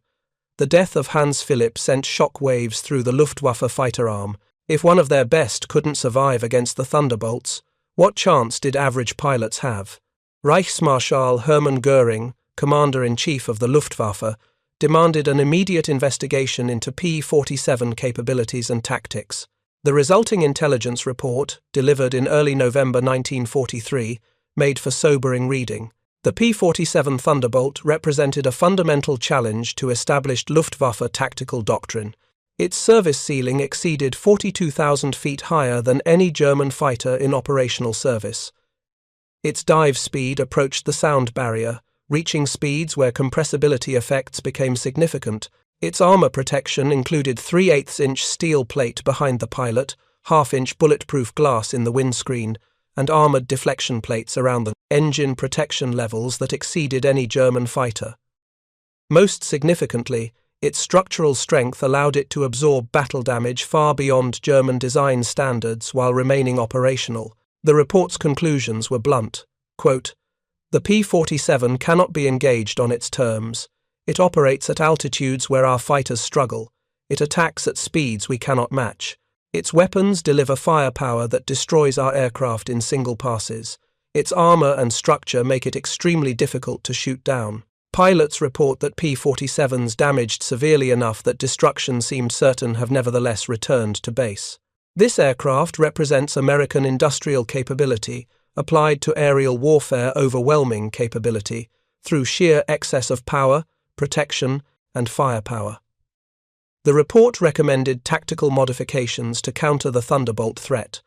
The death of Hans Philipp sent shock waves through the Luftwaffe fighter arm. If one of their best couldn't survive against the Thunderbolts, what chance did average pilots have? Reichsmarschall Hermann Göring, Commander-in-Chief of the Luftwaffe, demanded an immediate investigation into P-47 capabilities and tactics. The resulting intelligence report, delivered in early November 1943, made for sobering reading. The P-47 Thunderbolt represented a fundamental challenge to established Luftwaffe tactical doctrine. Its service ceiling exceeded 42,000 feet higher than any German fighter in operational service. Its dive speed approached the sound barrier, reaching speeds where compressibility effects became significant. Its armor protection included 3/8-inch steel plate behind the pilot, 1/2-inch bulletproof glass in the windscreen, and armored deflection plates around the engine protection levels that exceeded any German fighter. Most significantly, its structural strength allowed it to absorb battle damage far beyond German design standards while remaining operational. The report's conclusions were blunt. Quote, "The P-47 cannot be engaged on its terms. It operates at altitudes where our fighters struggle. It attacks at speeds we cannot match. Its weapons deliver firepower that destroys our aircraft in single passes. Its armor and structure make it extremely difficult to shoot down." Pilots report that P-47s damaged severely enough that destruction seemed certain have nevertheless returned to base. This aircraft represents American industrial capability, applied to aerial warfare overwhelming capability, through sheer excess of power, protection, and firepower. The report recommended tactical modifications to counter the Thunderbolt threat.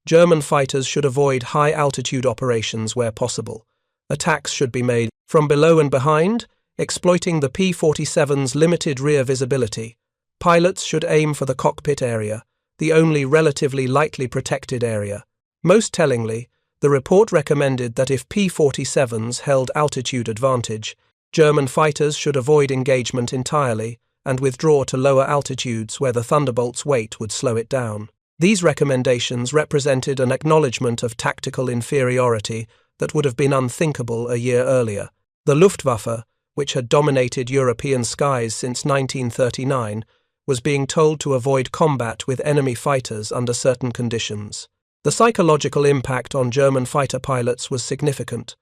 German fighters should avoid high-altitude operations where possible. Attacks should be made from below and behind, exploiting the P-47's limited rear visibility. Pilots should aim for the cockpit area, the only relatively lightly protected area. Most tellingly, the report recommended that if P-47s held altitude advantage, German fighters should avoid engagement entirely and withdraw to lower altitudes where the Thunderbolt's weight would slow it down. These recommendations represented an acknowledgement of tactical inferiority that would have been unthinkable a year earlier. The Luftwaffe, which had dominated European skies since 1939, was being told to avoid combat with enemy fighters under certain conditions. The psychological impact on German fighter pilots was significant.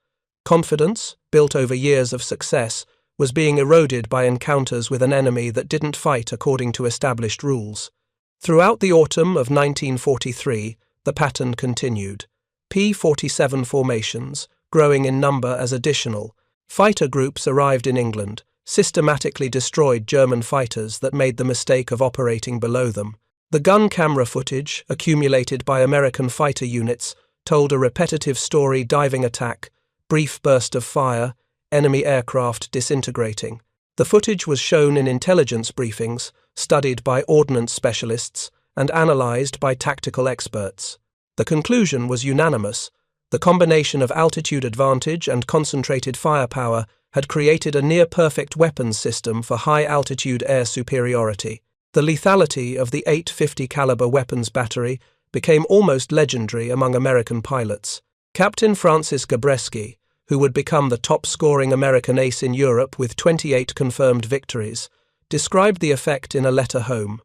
Confidence, built over years of success, was being eroded by encounters with an enemy that didn't fight according to established rules. Throughout the autumn of 1943, the pattern continued. P-47 formations, growing in number as additional, fighter groups arrived in England, systematically destroyed German fighters that made the mistake of operating below them. The gun camera footage, accumulated by American fighter units, told a repetitive story: diving attack, brief burst of fire, enemy aircraft disintegrating. The footage was shown in intelligence briefings, studied by ordnance specialists, and analyzed by tactical experts. The conclusion was unanimous. The combination of altitude advantage and concentrated firepower had created a near-perfect weapons system for high-altitude air superiority. The lethality of the .850 caliber weapons battery became almost legendary among American pilots. Captain Francis Gabreski, who would become the top-scoring American ace in Europe with 28 confirmed victories, described the effect in a letter home.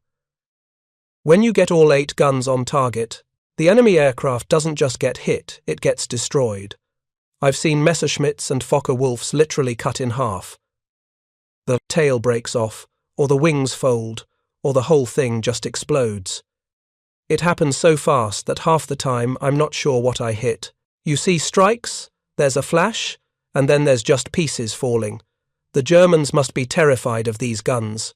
"When you get all 8 guns on target, the enemy aircraft doesn't just get hit, it gets destroyed. I've seen Messerschmitts and Focke-Wulfs literally cut in half. The tail breaks off, or the wings fold, or the whole thing just explodes. It happens so fast that half the time I'm not sure what I hit. You see strikes, there's a flash, and then there's just pieces falling. The Germans must be terrified of these guns."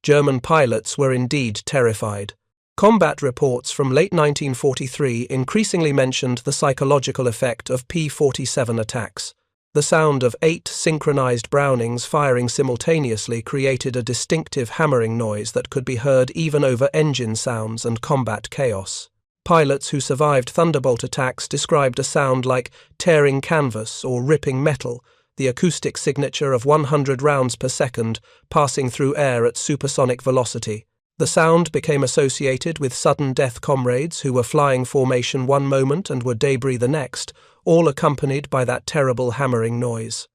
German pilots were indeed terrified. Combat reports from late 1943 increasingly mentioned the psychological effect of P-47 attacks. The sound of 8 synchronized Brownings firing simultaneously created a distinctive hammering noise that could be heard even over engine sounds and combat chaos. Pilots who survived Thunderbolt attacks described a sound like tearing canvas or ripping metal, the acoustic signature of 100 rounds per second passing through air at supersonic velocity. The sound became associated with sudden death comrades who were flying formation one moment and were debris the next, all accompanied by that terrible hammering noise.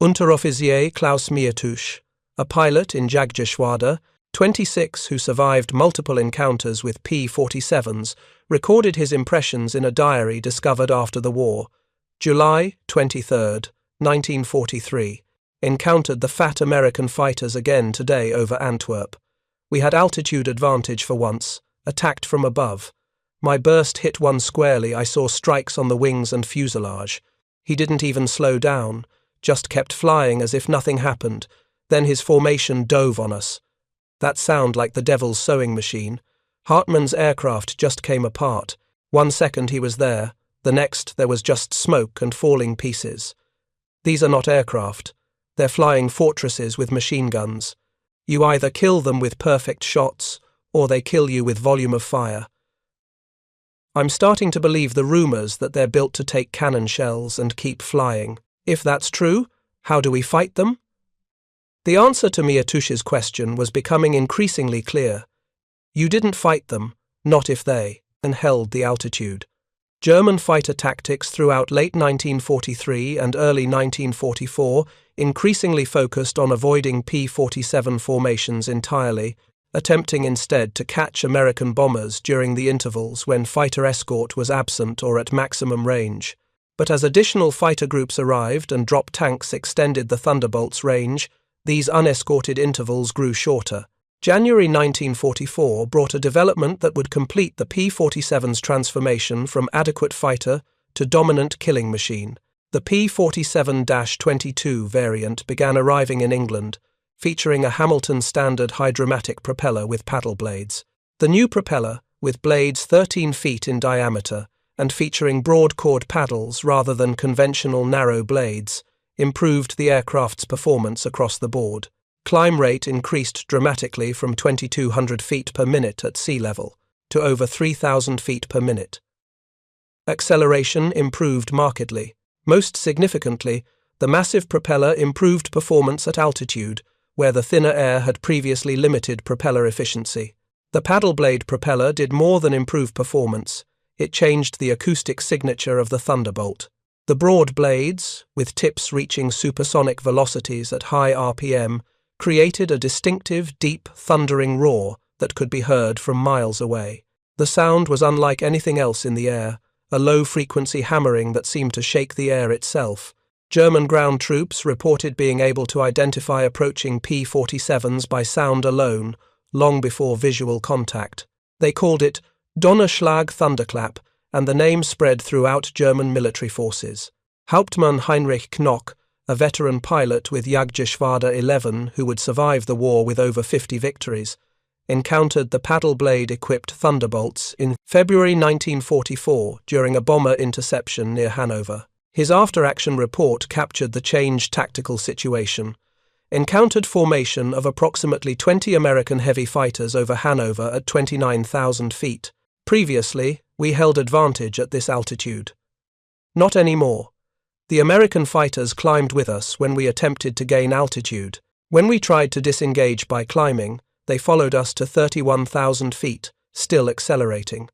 Unteroffizier Klaus Miertusch, a pilot in Jagdgeschwader, 26, who survived multiple encounters with P-47s, recorded his impressions in a diary discovered after the war. July 23, 1943. Encountered the fat American fighters again today over Antwerp. We had altitude advantage for once, attacked from above. My burst hit one squarely. I saw strikes on the wings and fuselage. He didn't even slow down, just kept flying as if nothing happened. Then his formation dove on us. That sound like the devil's sewing machine. Hartmann's aircraft just came apart. 1 second he was there, the next there was just smoke and falling pieces. These are not aircraft. They're flying fortresses with machine guns. You either kill them with perfect shots, or they kill you with volume of fire. I'm starting to believe the rumors that they're built to take cannon shells and keep flying. If that's true, how do we fight them? The answer to Miertusch's question was becoming increasingly clear. You didn't fight them, not if they, and held the altitude. German fighter tactics throughout late 1943 and early 1944 increasingly focused on avoiding P-47 formations entirely, attempting instead to catch American bombers during the intervals when fighter escort was absent or at maximum range. But as additional fighter groups arrived and drop tanks extended the Thunderbolt's range, these unescorted intervals grew shorter. January 1944 brought a development that would complete the P-47's transformation from adequate fighter to dominant killing machine. The P-47-22 variant began arriving in England, featuring a Hamilton standard hydromatic propeller with paddle blades. The new propeller, with blades 13 feet in diameter and featuring broad-chord paddles rather than conventional narrow blades, improved the aircraft's performance across the board. Climb rate increased dramatically from 2,200 feet per minute at sea level to over 3,000 feet per minute. Acceleration improved markedly. Most significantly, the massive propeller improved performance at altitude, where the thinner air had previously limited propeller efficiency. The paddle blade propeller did more than improve performance. It changed the acoustic signature of the Thunderbolt. The broad blades, with tips reaching supersonic velocities at high RPM, created a distinctive, deep, thundering roar that could be heard from miles away. The sound was unlike anything else in the air, a low-frequency hammering that seemed to shake the air itself. German ground troops reported being able to identify approaching P-47s by sound alone, long before visual contact. They called it Donnerschlag thunderclap, and the name spread throughout German military forces. Hauptmann Heinrich Knock, a veteran pilot with Jagdgeschwader 11 who would survive the war with over 50 victories, encountered the paddle blade-equipped Thunderbolts in February 1944 during a bomber interception near Hanover. His after-action report captured the changed tactical situation. Encountered formation of approximately 20 American heavy fighters over Hanover at 29,000 feet. Previously, we held advantage at this altitude. Not anymore. The American fighters climbed with us when we attempted to gain altitude. When we tried to disengage by climbing, they followed us to 31,000 feet, still accelerating.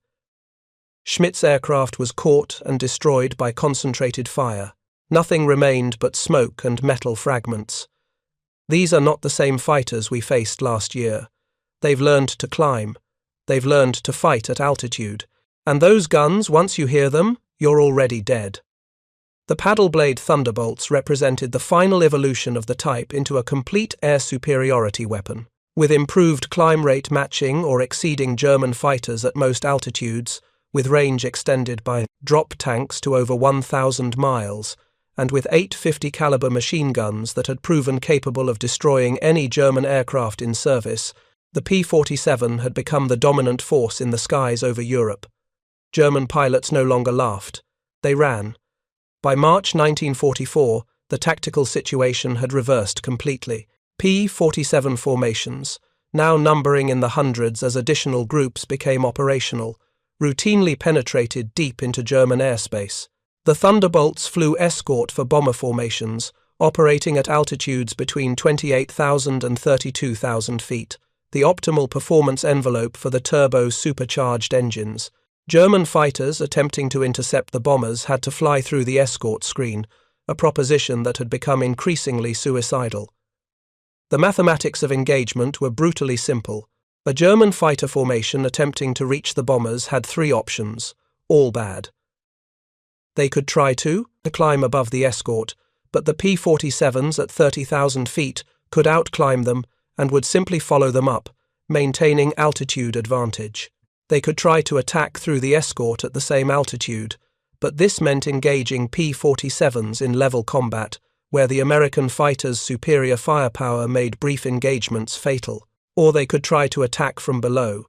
Schmidt's aircraft was caught and destroyed by concentrated fire. Nothing remained but smoke and metal fragments. These are not the same fighters we faced last year. They've learned to climb. They've learned to fight at altitude. And those guns, once you hear them, you're already dead. The paddle blade Thunderbolts represented the final evolution of the type into a complete air superiority weapon. With improved climb rate matching or exceeding German fighters at most altitudes, with range extended by drop tanks to over 1,000 miles, and with 850 caliber machine guns that had proven capable of destroying any German aircraft in service, the P-47 had become the dominant force in the skies over Europe. German pilots no longer laughed. They ran. By March 1944, the tactical situation had reversed completely. P-47 formations, now numbering in the hundreds as additional groups became operational, routinely penetrated deep into German airspace. The Thunderbolts flew escort for bomber formations, operating at altitudes between 28,000 and 32,000 feet, the optimal performance envelope for the turbo-supercharged engines. German fighters attempting to intercept the bombers had to fly through the escort screen, a proposition that had become increasingly suicidal. The mathematics of engagement were brutally simple. A German fighter formation attempting to reach the bombers had three options, all bad. They could try to climb above the escort, but the P-47s at 30,000 feet could outclimb them and would simply follow them up, maintaining altitude advantage. They could try to attack through the escort at the same altitude, but this meant engaging P-47s in level combat, where the American fighters' superior firepower made brief engagements fatal. Or they could try to attack from below,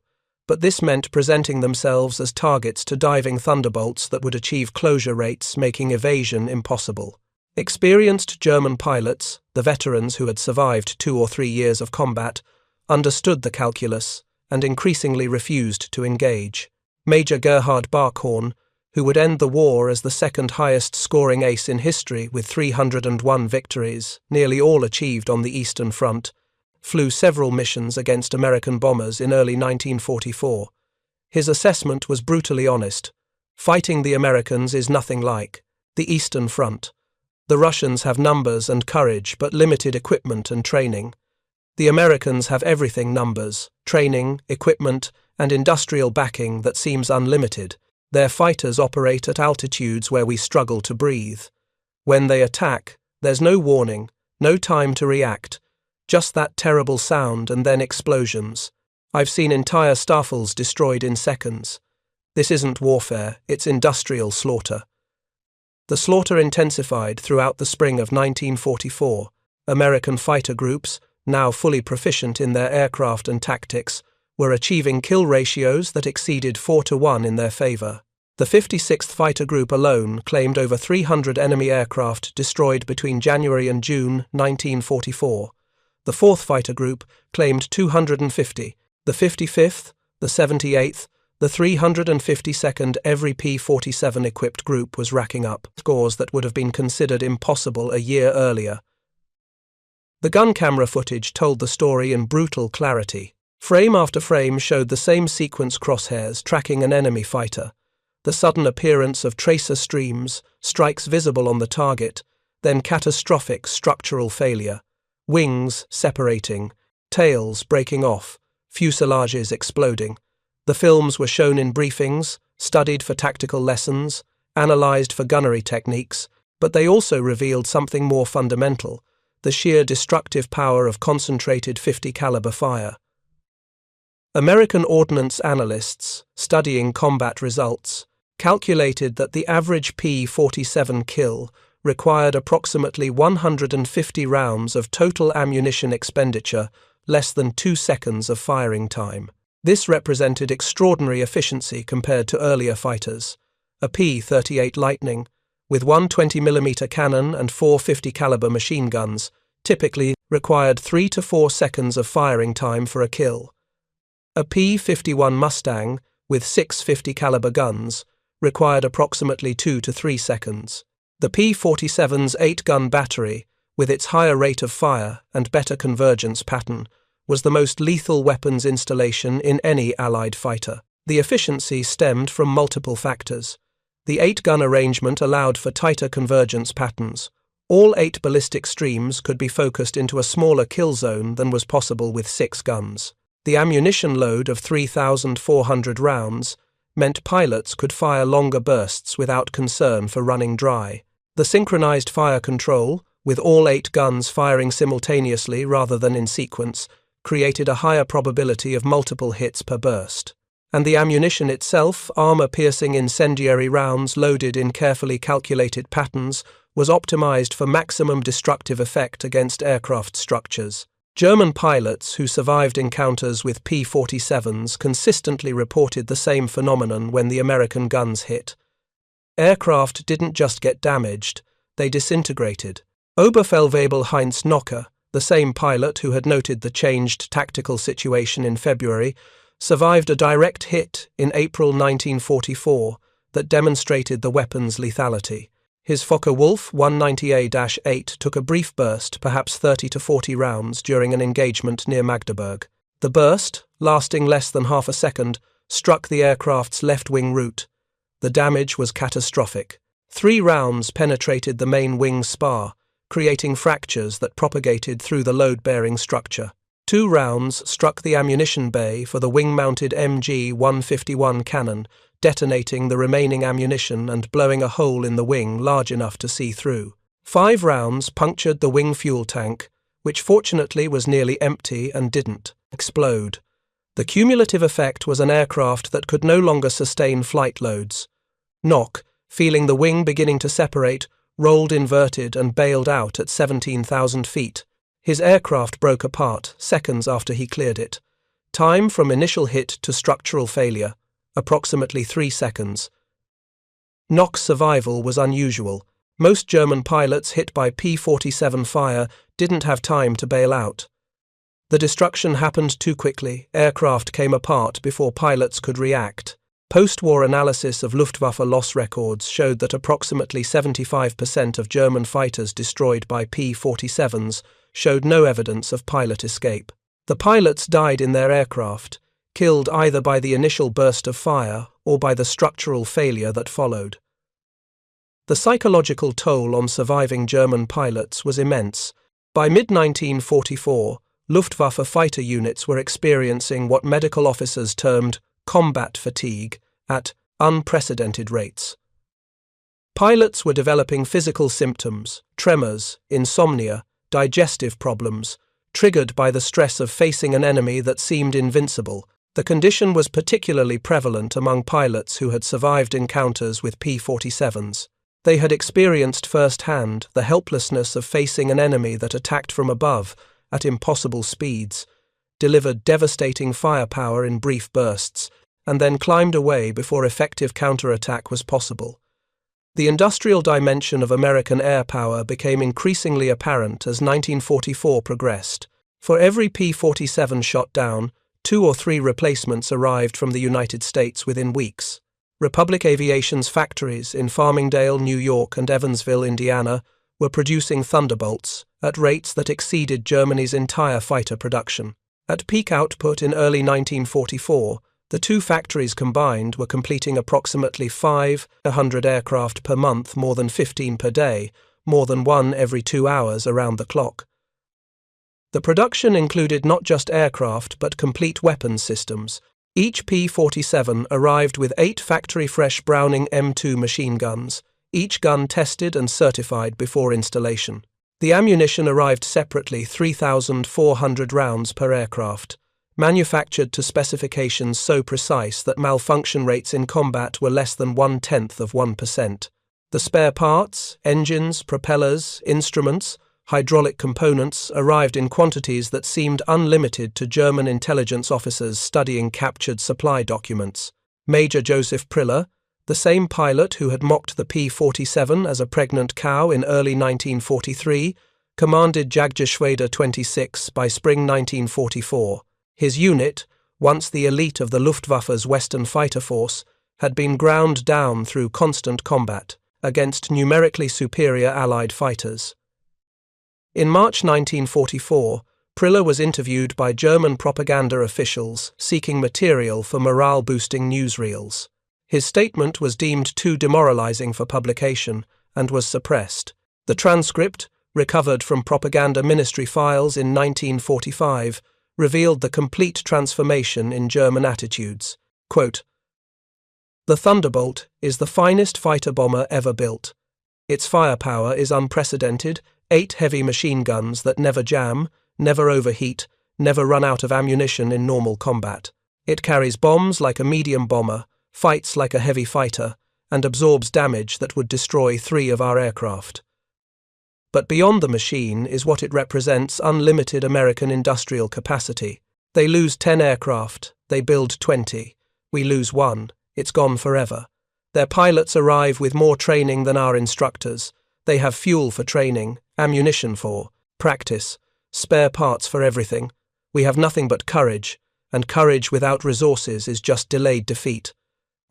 but this meant presenting themselves as targets to diving Thunderbolts that would achieve closure rates, making evasion impossible. Experienced German pilots, the veterans who had survived 2 or 3 years of combat, understood the calculus and increasingly refused to engage. Major Gerhard Barkhorn, who would end the war as the second highest scoring ace in history with 301 victories, nearly all achieved on the Eastern Front, flew several missions against American bombers in early 1944. His assessment was brutally honest. Fighting the Americans is nothing like the Eastern Front. The Russians have numbers and courage, but limited equipment and training. The Americans have everything: numbers, training, equipment, and industrial backing that seems unlimited. Their fighters operate at altitudes where we struggle to breathe. When they attack, there's no warning, no time to react. Just that terrible sound and then explosions. I've seen entire staffels destroyed in seconds. This isn't warfare, it's industrial slaughter. The slaughter intensified throughout the spring of 1944. American fighter groups, now fully proficient in their aircraft and tactics, were achieving kill ratios that exceeded 4-to-1 in their favor. The 56th Fighter Group alone claimed over 300 enemy aircraft destroyed between January and June 1944. The 4th Fighter Group claimed 250, the 55th, the 78th, the 352nd every P-47 equipped group was racking up scores that would have been considered impossible a year earlier. The gun camera footage told the story in brutal clarity. Frame after frame showed the same sequence crosshairs tracking an enemy fighter, the sudden appearance of tracer streams, strikes visible on the target, then catastrophic structural failure. Wings separating, tails breaking off, fuselages exploding. The films were shown in briefings, studied for tactical lessons, analyzed for gunnery techniques, but they also revealed something more fundamental: the sheer destructive power of concentrated 50 caliber fire. American ordnance analysts, studying combat results, calculated that the average P-47 kill required approximately 150 rounds of total ammunition expenditure, less than 2 seconds of firing time. This represented extraordinary efficiency compared to earlier fighters. A P-38 Lightning, with one 20mm cannon and 4 50 caliber machine guns, typically required 3 to 4 seconds of firing time for a kill. A P-51 Mustang, with 6 50 caliber guns, required approximately 2 to 3 seconds. The P-47's 8-gun battery, with its higher rate of fire and better convergence pattern, was the most lethal weapons installation in any Allied fighter. The efficiency stemmed from multiple factors. The 8-gun arrangement allowed for tighter convergence patterns. All 8 ballistic streams could be focused into a smaller kill zone than was possible with 6 guns. The ammunition load of 3,400 rounds meant pilots could fire longer bursts without concern for running dry. The synchronized fire control, with all 8 guns firing simultaneously rather than in sequence, created a higher probability of multiple hits per burst. And the ammunition itself, armor-piercing incendiary rounds loaded in carefully calculated patterns, was optimized for maximum destructive effect against aircraft structures. German pilots who survived encounters with P-47s consistently reported the same phenomenon when the American guns hit. Aircraft didn't just get damaged, they disintegrated. Oberfeldwebel Heinz Nocker, the same pilot who had noted the changed tactical situation in February, survived a direct hit in April 1944 that demonstrated the weapon's lethality. His Focke-Wulf 190A-8 took a brief burst, perhaps 30 to 40 rounds, during an engagement near Magdeburg. The burst, lasting less than half a second, struck the aircraft's left-wing root. The damage was catastrophic. 3 rounds penetrated the main wing spar, creating fractures that propagated through the load-bearing structure. 2 rounds struck the ammunition bay for the wing-mounted MG-151 cannon, detonating the remaining ammunition and blowing a hole in the wing large enough to see through. 5 rounds punctured the wing fuel tank, which fortunately was nearly empty and didn't explode. The cumulative effect was an aircraft that could no longer sustain flight loads. Nock, feeling the wing beginning to separate, rolled inverted and bailed out at 17,000 feet. His aircraft broke apart seconds after he cleared it. Time from initial hit to structural failure, approximately 3 seconds. Nock's survival was unusual. Most German pilots hit by P-47 fire didn't have time to bail out. The destruction happened too quickly. Aircraft came apart before pilots could react. Post-war analysis of Luftwaffe loss records showed that approximately 75% of German fighters destroyed by P-47s showed no evidence of pilot escape. The pilots died in their aircraft, killed either by the initial burst of fire or by the structural failure that followed. The psychological toll on surviving German pilots was immense. By mid-1944, Luftwaffe fighter units were experiencing what medical officers termed combat fatigue at unprecedented rates. Pilots were developing physical symptoms, tremors, insomnia, digestive problems, triggered by the stress of facing an enemy that seemed invincible. The condition was particularly prevalent among pilots who had survived encounters with P-47s. They had experienced firsthand the helplessness of facing an enemy that attacked from above at impossible speeds, delivered devastating firepower in brief bursts, and then climbed away before effective counterattack was possible. The industrial dimension of American air power became increasingly apparent as 1944 progressed. For every P-47 shot down, 2 or 3 replacements arrived from the United States within weeks. Republic Aviation's factories in Farmingdale, New York, and Evansville, Indiana, were producing Thunderbolts at rates that exceeded Germany's entire fighter production. At peak output in early 1944, the 2 factories combined were completing approximately 500 aircraft per month, more than 15 per day, more than 1 every 2 hours around the clock. The production included not just aircraft but complete weapons systems. Each P-47 arrived with 8 factory-fresh Browning M2 machine guns, each gun tested and certified before installation. The ammunition arrived separately, 3,400 rounds per aircraft, manufactured to specifications so precise that malfunction rates in combat were less than 0.1%. The spare parts, engines, propellers, instruments, hydraulic components arrived in quantities that seemed unlimited to German intelligence officers studying captured supply documents. Major Joseph Priller, the same pilot who had mocked the P-47 as a pregnant cow in early 1943, commanded Jagdgeschwader 26 by spring 1944. His unit, once the elite of the Luftwaffe's Western fighter force, had been ground down through constant combat against numerically superior Allied fighters. In March 1944, Priller was interviewed by German propaganda officials seeking material for morale-boosting newsreels. His statement was deemed too demoralizing for publication and was suppressed. The transcript, recovered from propaganda ministry files in 1945, revealed the complete transformation in German attitudes. Quote, "The Thunderbolt is the finest fighter bomber ever built. Its firepower is unprecedented, 8 heavy machine guns that never jam, never overheat, never run out of ammunition in normal combat. It carries bombs like a medium bomber, fights like a heavy fighter, and absorbs damage that would destroy 3 of our aircraft. But beyond the machine is what it represents: unlimited American industrial capacity. They lose 10 aircraft, they build 20. We lose 1, it's gone forever. Their pilots arrive with more training than our instructors. They have fuel for training, ammunition for practice, spare parts for everything. We have nothing but courage, and courage without resources is just delayed defeat.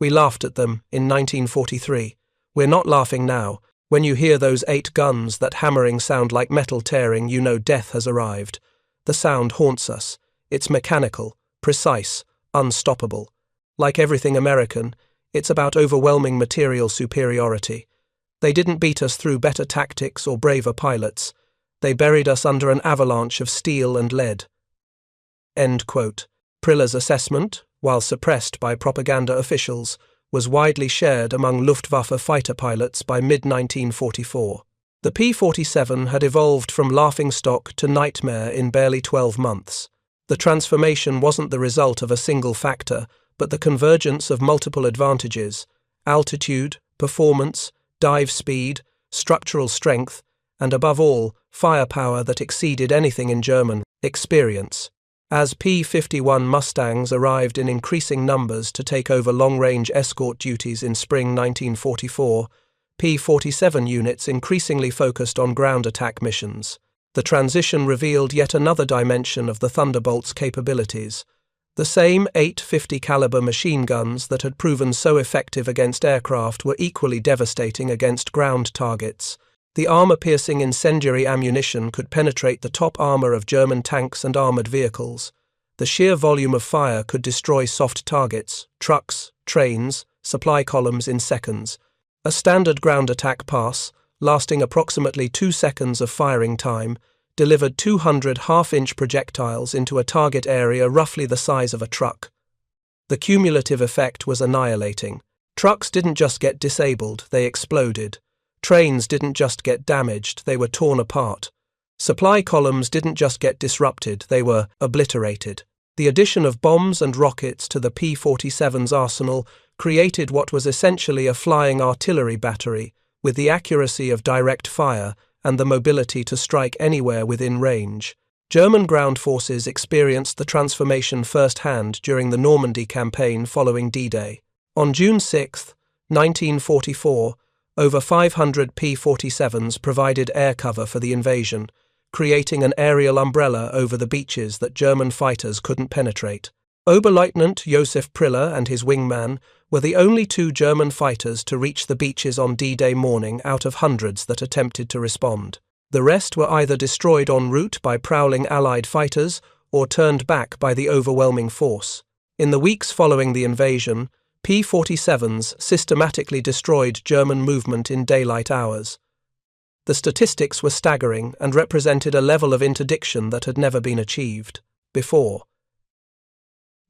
We laughed at them in 1943. We're not laughing now. When you hear those 8 guns that hammering sound like metal tearing, you know death has arrived. The sound haunts us. It's mechanical, precise, unstoppable. Like everything American, it's about overwhelming material superiority. They didn't beat us through better tactics or braver pilots. They buried us under an avalanche of steel and lead." End quote. Priller's assessment, while suppressed by propaganda officials, was widely shared among Luftwaffe fighter pilots by mid-1944. The P-47 had evolved from laughingstock to nightmare in barely 12 months. The transformation wasn't the result of a single factor, but the convergence of multiple advantages: altitude, performance, dive speed, structural strength, and above all, firepower that exceeded anything in German experience. As P-51 Mustangs arrived in increasing numbers to take over long-range escort duties in spring 1944, P-47 units increasingly focused on ground attack missions. The transition revealed yet another dimension of the Thunderbolt's capabilities. The same 850 caliber machine guns that had proven so effective against aircraft were equally devastating against ground targets. The armor-piercing incendiary ammunition could penetrate the top armor of German tanks and armored vehicles. The sheer volume of fire could destroy soft targets, trucks, trains, supply columns in seconds. A standard ground attack pass, lasting approximately 2 seconds of firing time, delivered 200 half-inch projectiles into a target area roughly the size of a truck. The cumulative effect was annihilating. Trucks didn't just get disabled, they exploded. Trains didn't just get damaged, they were torn apart. Supply columns didn't just get disrupted, they were obliterated. The addition of bombs and rockets to the P-47's arsenal created what was essentially a flying artillery battery, with the accuracy of direct fire and the mobility to strike anywhere within range. German ground forces experienced the transformation firsthand during the Normandy campaign following D-Day. On June 6, 1944, over 500 P-47s provided air cover for the invasion, creating an aerial umbrella over the beaches that German fighters couldn't penetrate. Oberleutnant Josef Priller and his wingman were the only 2 German fighters to reach the beaches on D-Day morning out of hundreds that attempted to respond. The rest were either destroyed en route by prowling Allied fighters or turned back by the overwhelming force. In the weeks following the invasion, P-47s systematically destroyed German movement in daylight hours. The statistics were staggering and represented a level of interdiction that had never been achieved before.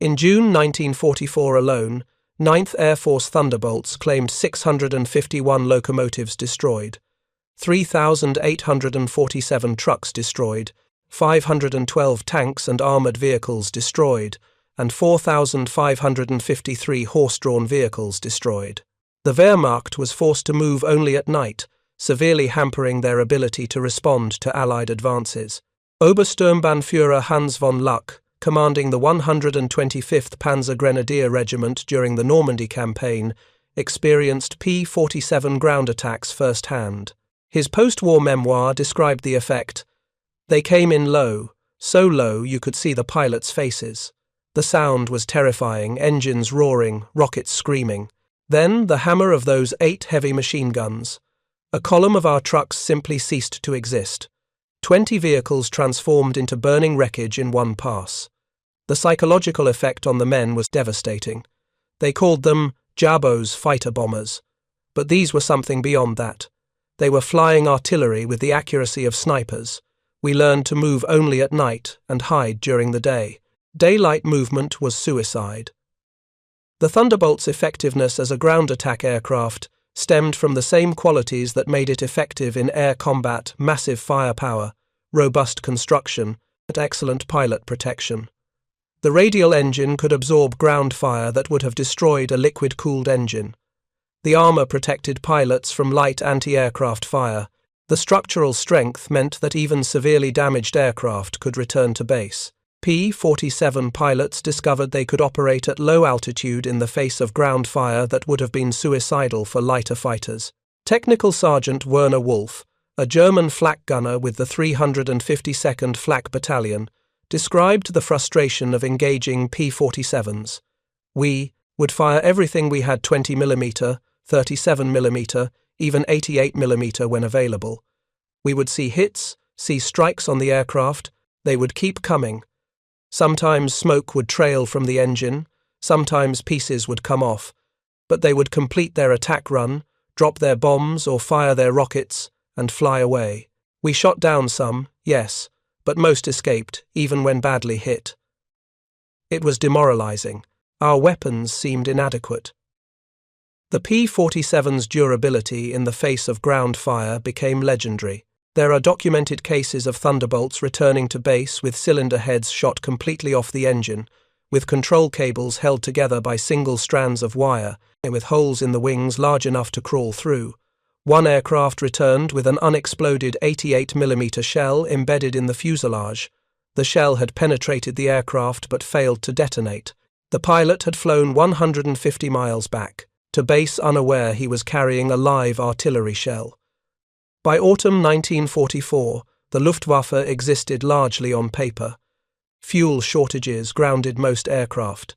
In June 1944 alone, 9th Air Force Thunderbolts claimed 651 locomotives destroyed, 3,847 trucks destroyed, 512 tanks and armoured vehicles destroyed, and 4,553 horse-drawn vehicles destroyed. The Wehrmacht was forced to move only at night, severely hampering their ability to respond to Allied advances. Obersturmbannführer Hans von Luck, commanding the 125th Panzer Grenadier Regiment during the Normandy campaign, experienced P-47 ground attacks firsthand. His post-war memoir described the effect. They came in low, so low you could see the pilots' faces. The sound was terrifying, engines roaring, rockets screaming. Then the hammer of those 8 heavy machine guns. A column of our trucks simply ceased to exist. 20 vehicles transformed into burning wreckage in one pass. The psychological effect on the men was devastating. They called them Jabo's fighter bombers. But these were something beyond that. They were flying artillery with the accuracy of snipers. We learned to move only at night and hide during the day. Daylight movement was suicide. The Thunderbolt's effectiveness as a ground attack aircraft stemmed from the same qualities that made it effective in air combat: massive firepower, robust construction, and excellent pilot protection. The radial engine could absorb ground fire that would have destroyed a liquid-cooled engine. The armor protected pilots from light anti-aircraft fire. The structural strength meant that even severely damaged aircraft could return to base. P-47 pilots discovered they could operate at low altitude in the face of ground fire that would have been suicidal for lighter fighters. Technical Sergeant Werner Wolf, a German flak gunner with the 352nd Flak Battalion, described the frustration of engaging P-47s. We would fire everything we had: 20mm, 37mm, even 88mm when available. We would see hits, see strikes on the aircraft. They would keep coming. Sometimes smoke would trail from the engine, sometimes pieces would come off, but they would complete their attack run, drop their bombs or fire their rockets, and fly away. We shot down some, yes, but most escaped, even when badly hit. It was demoralizing. Our weapons seemed inadequate. The P-47's durability in the face of ground fire became legendary. There are documented cases of Thunderbolts returning to base with cylinder heads shot completely off the engine, with control cables held together by single strands of wire, with holes in the wings large enough to crawl through. One aircraft returned with an unexploded 88mm shell embedded in the fuselage. The shell had penetrated the aircraft but failed to detonate. The pilot had flown 150 miles back, to base unaware he was carrying a live artillery shell. By autumn 1944, the Luftwaffe existed largely on paper. Fuel shortages grounded most aircraft.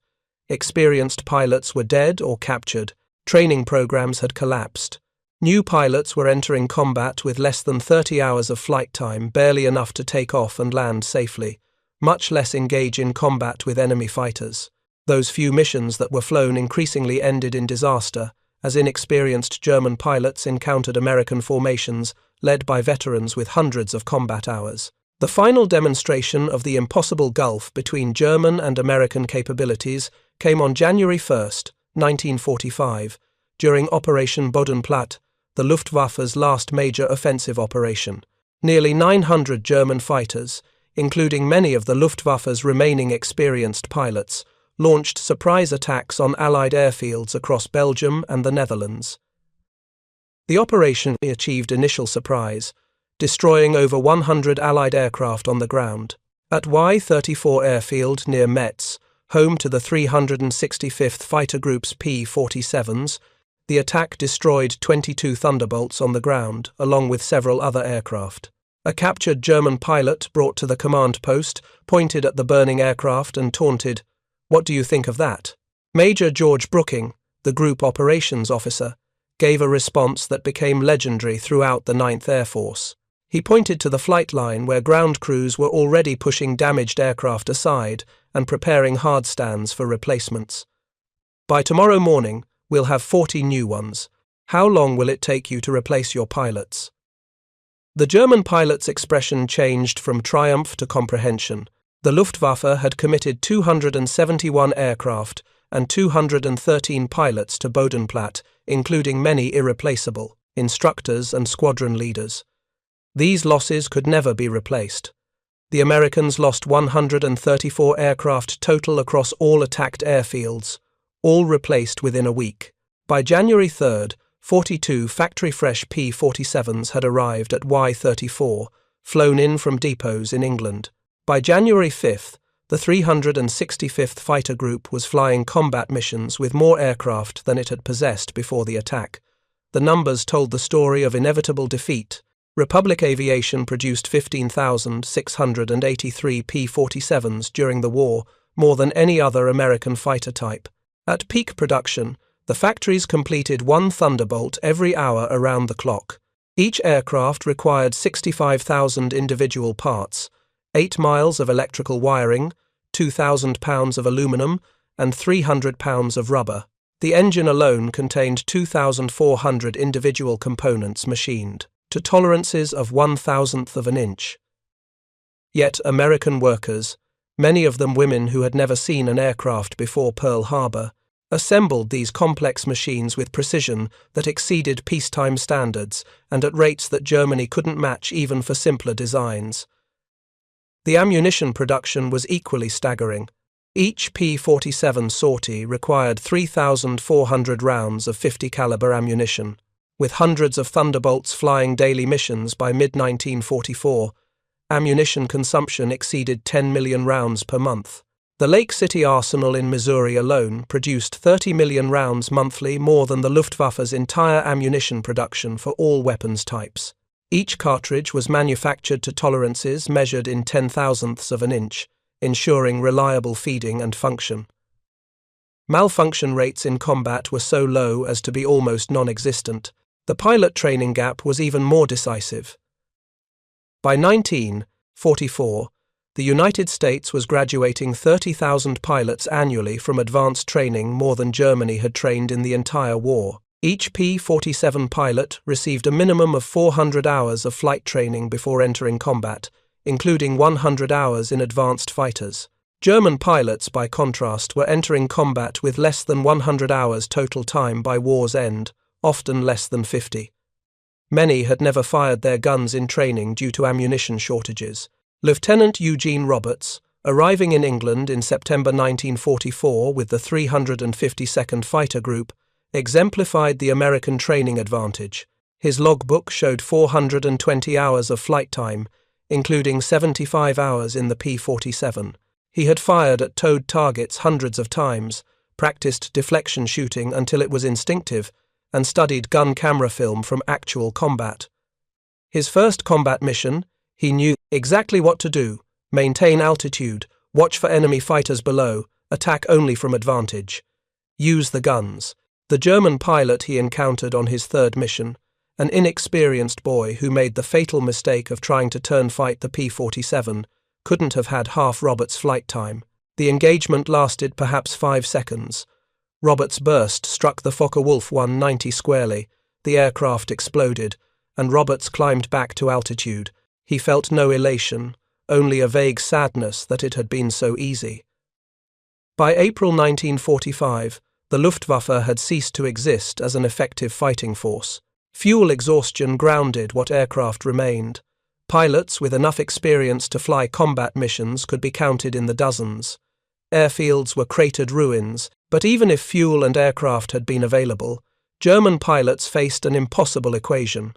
Experienced pilots were dead or captured. Training programs had collapsed. New pilots were entering combat with less than 30 hours of flight time, barely enough to take off and land safely, much less engage in combat with enemy fighters. Those few missions that were flown increasingly ended in disaster, as inexperienced German pilots encountered American formations led by veterans with hundreds of combat hours. The final demonstration of the impossible gulf between German and American capabilities came on January 1, 1945, during Operation Bodenplatte, the Luftwaffe's last major offensive operation. Nearly 900 German fighters, including many of the Luftwaffe's remaining experienced pilots, launched surprise attacks on Allied airfields across Belgium and the Netherlands. The operation achieved initial surprise, destroying over 100 Allied aircraft on the ground. At WWII airfield near Metz, home to the 365th Fighter Group's P-47s, the attack destroyed 22 Thunderbolts on the ground, along with several other aircraft. A captured German pilot brought to the command post pointed at the burning aircraft and taunted, "What do you think of that?" Major George Brooking, the group operations officer, gave a response that became legendary throughout the 9th Air Force. He pointed to the flight line where ground crews were already pushing damaged aircraft aside and preparing hard stands for replacements. "By tomorrow morning, we'll have 40 new ones. How long will it take you to replace your pilots?" The German pilot's expression changed from triumph to comprehension. The Luftwaffe had committed 271 aircraft and 213 pilots to Bodenplatte, including many irreplaceable instructors and squadron leaders. These losses could never be replaced. The Americans lost 134 aircraft total across all attacked airfields, all replaced within a week. By January 3rd, 42 factory-fresh P-47s had arrived at WWII-34, flown in from depots in England. By January 5th, the 365th Fighter Group was flying combat missions with more aircraft than it had possessed before the attack. The numbers told the story of inevitable defeat. Republic Aviation produced 15,683 P-47s during the war, more than any other American fighter type. At peak production, the factories completed one Thunderbolt every hour around the clock. Each aircraft required 65,000 individual parts, 8 miles of electrical wiring, 2,000 pounds of aluminum, and 300 pounds of rubber. The engine alone contained 2,400 individual components machined to tolerances of 1/1000th of an inch. Yet American workers, many of them women who had never seen an aircraft before Pearl Harbor, assembled these complex machines with precision that exceeded peacetime standards and at rates that Germany couldn't match even for simpler designs. The ammunition production was equally staggering. Each P-47 sortie required 3,400 rounds of 50 caliber ammunition. With hundreds of Thunderbolts flying daily missions by mid-1944, ammunition consumption exceeded 10 million rounds per month. The Lake City Arsenal in Missouri alone produced 30 million rounds monthly, more than the Luftwaffe's entire ammunition production for all weapons types. Each cartridge was manufactured to tolerances measured in 10,000ths of an inch, ensuring reliable feeding and function. Malfunction rates in combat were so low as to be almost non-existent. The pilot training gap was even more decisive. By 1944, the United States was graduating 30,000 pilots annually from advanced training, more than Germany had trained in the entire war. Each P-47 pilot received a minimum of 400 hours of flight training before entering combat, including 100 hours in advanced fighters. German pilots, by contrast, were entering combat with less than 100 hours total time by war's end, often less than 50. Many had never fired their guns in training due to ammunition shortages. Lieutenant Eugene Roberts, arriving in England in September 1944 with the 352nd Fighter Group, exemplified the American training advantage. His logbook showed 420 hours of flight time, including 75 hours in the P-47. He had fired at towed targets hundreds of times, practiced deflection shooting until it was instinctive, and studied gun camera film from actual combat. His first combat mission, he knew exactly what to do: maintain altitude, watch for enemy fighters below, attack only from advantage. Use the guns. The German pilot he encountered on his third mission, an inexperienced boy who made the fatal mistake of trying to turn fight the P-47, couldn't have had half Roberts' flight time. The engagement lasted perhaps 5 seconds. Roberts' burst struck the Focke-Wulf 190 squarely, the aircraft exploded, and Roberts climbed back to altitude. He felt no elation, only a vague sadness that it had been so easy. By April 1945, the Luftwaffe had ceased to exist as an effective fighting force. Fuel exhaustion grounded what aircraft remained. Pilots with enough experience to fly combat missions could be counted in the dozens. Airfields were cratered ruins, but even if fuel and aircraft had been available, German pilots faced an impossible equation.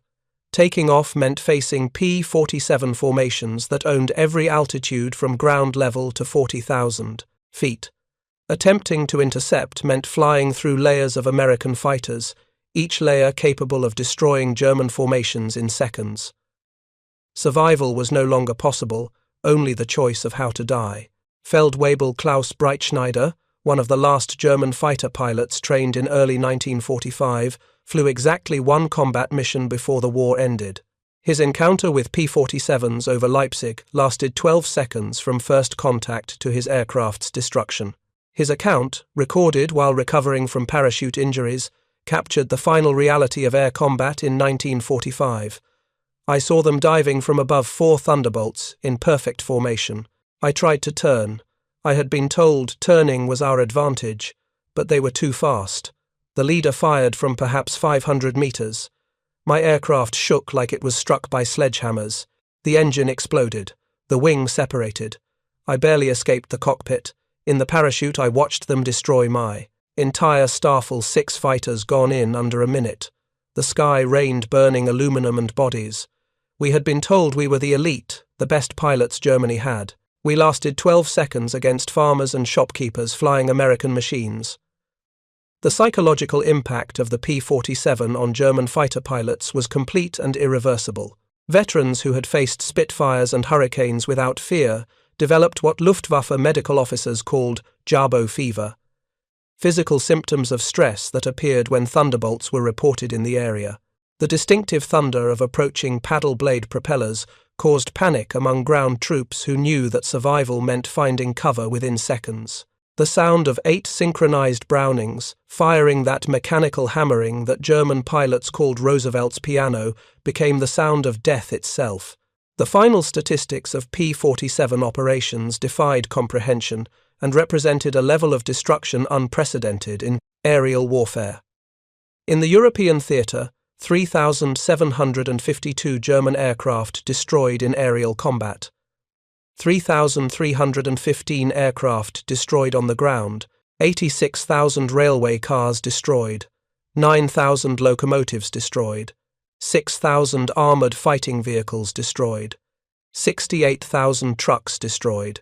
Taking off meant facing P-47 formations that owned every altitude from ground level to 40,000 feet. Attempting to intercept meant flying through layers of American fighters, each layer capable of destroying German formations in seconds. Survival was no longer possible, only the choice of how to die. Feldwebel Klaus Breitschneider, one of the last German fighter pilots trained in early 1945, flew exactly one combat mission before the war ended. His encounter with P-47s over Leipzig lasted 12 seconds from first contact to his aircraft's destruction. His account, recorded while recovering from parachute injuries, captured the final reality of air combat in 1945. I saw them diving from above 4 Thunderbolts in perfect formation. I tried to turn. I had been told turning was our advantage, but they were too fast. The leader fired from perhaps 500 meters. My aircraft shook like it was struck by sledgehammers. The engine exploded. The wing separated. I barely escaped the cockpit. In the parachute, I watched them destroy my entire starful 6 fighters gone in under a minute. The sky rained burning aluminum and bodies. We had been told we were the elite, the best pilots Germany had. We lasted 12 seconds against farmers and shopkeepers flying American machines. The psychological impact of the P-47 on German fighter pilots was complete and irreversible. Veterans who had faced Spitfires and Hurricanes without fear developed what Luftwaffe medical officers called Jabo fever, physical symptoms of stress that appeared when Thunderbolts were reported in the area. The distinctive thunder of approaching paddle blade propellers caused panic among ground troops who knew that survival meant finding cover within seconds. The sound of 8 synchronized Brownings, firing that mechanical hammering that German pilots called Roosevelt's piano, became the sound of death itself. The final statistics of P-47 operations defied comprehension and represented a level of destruction unprecedented in aerial warfare. In the European theatre, 3,752 German aircraft destroyed in aerial combat, 3,315 aircraft destroyed on the ground, 86,000 railway cars destroyed, 9,000 locomotives destroyed, 6,000 armoured fighting vehicles destroyed, 68,000 trucks destroyed,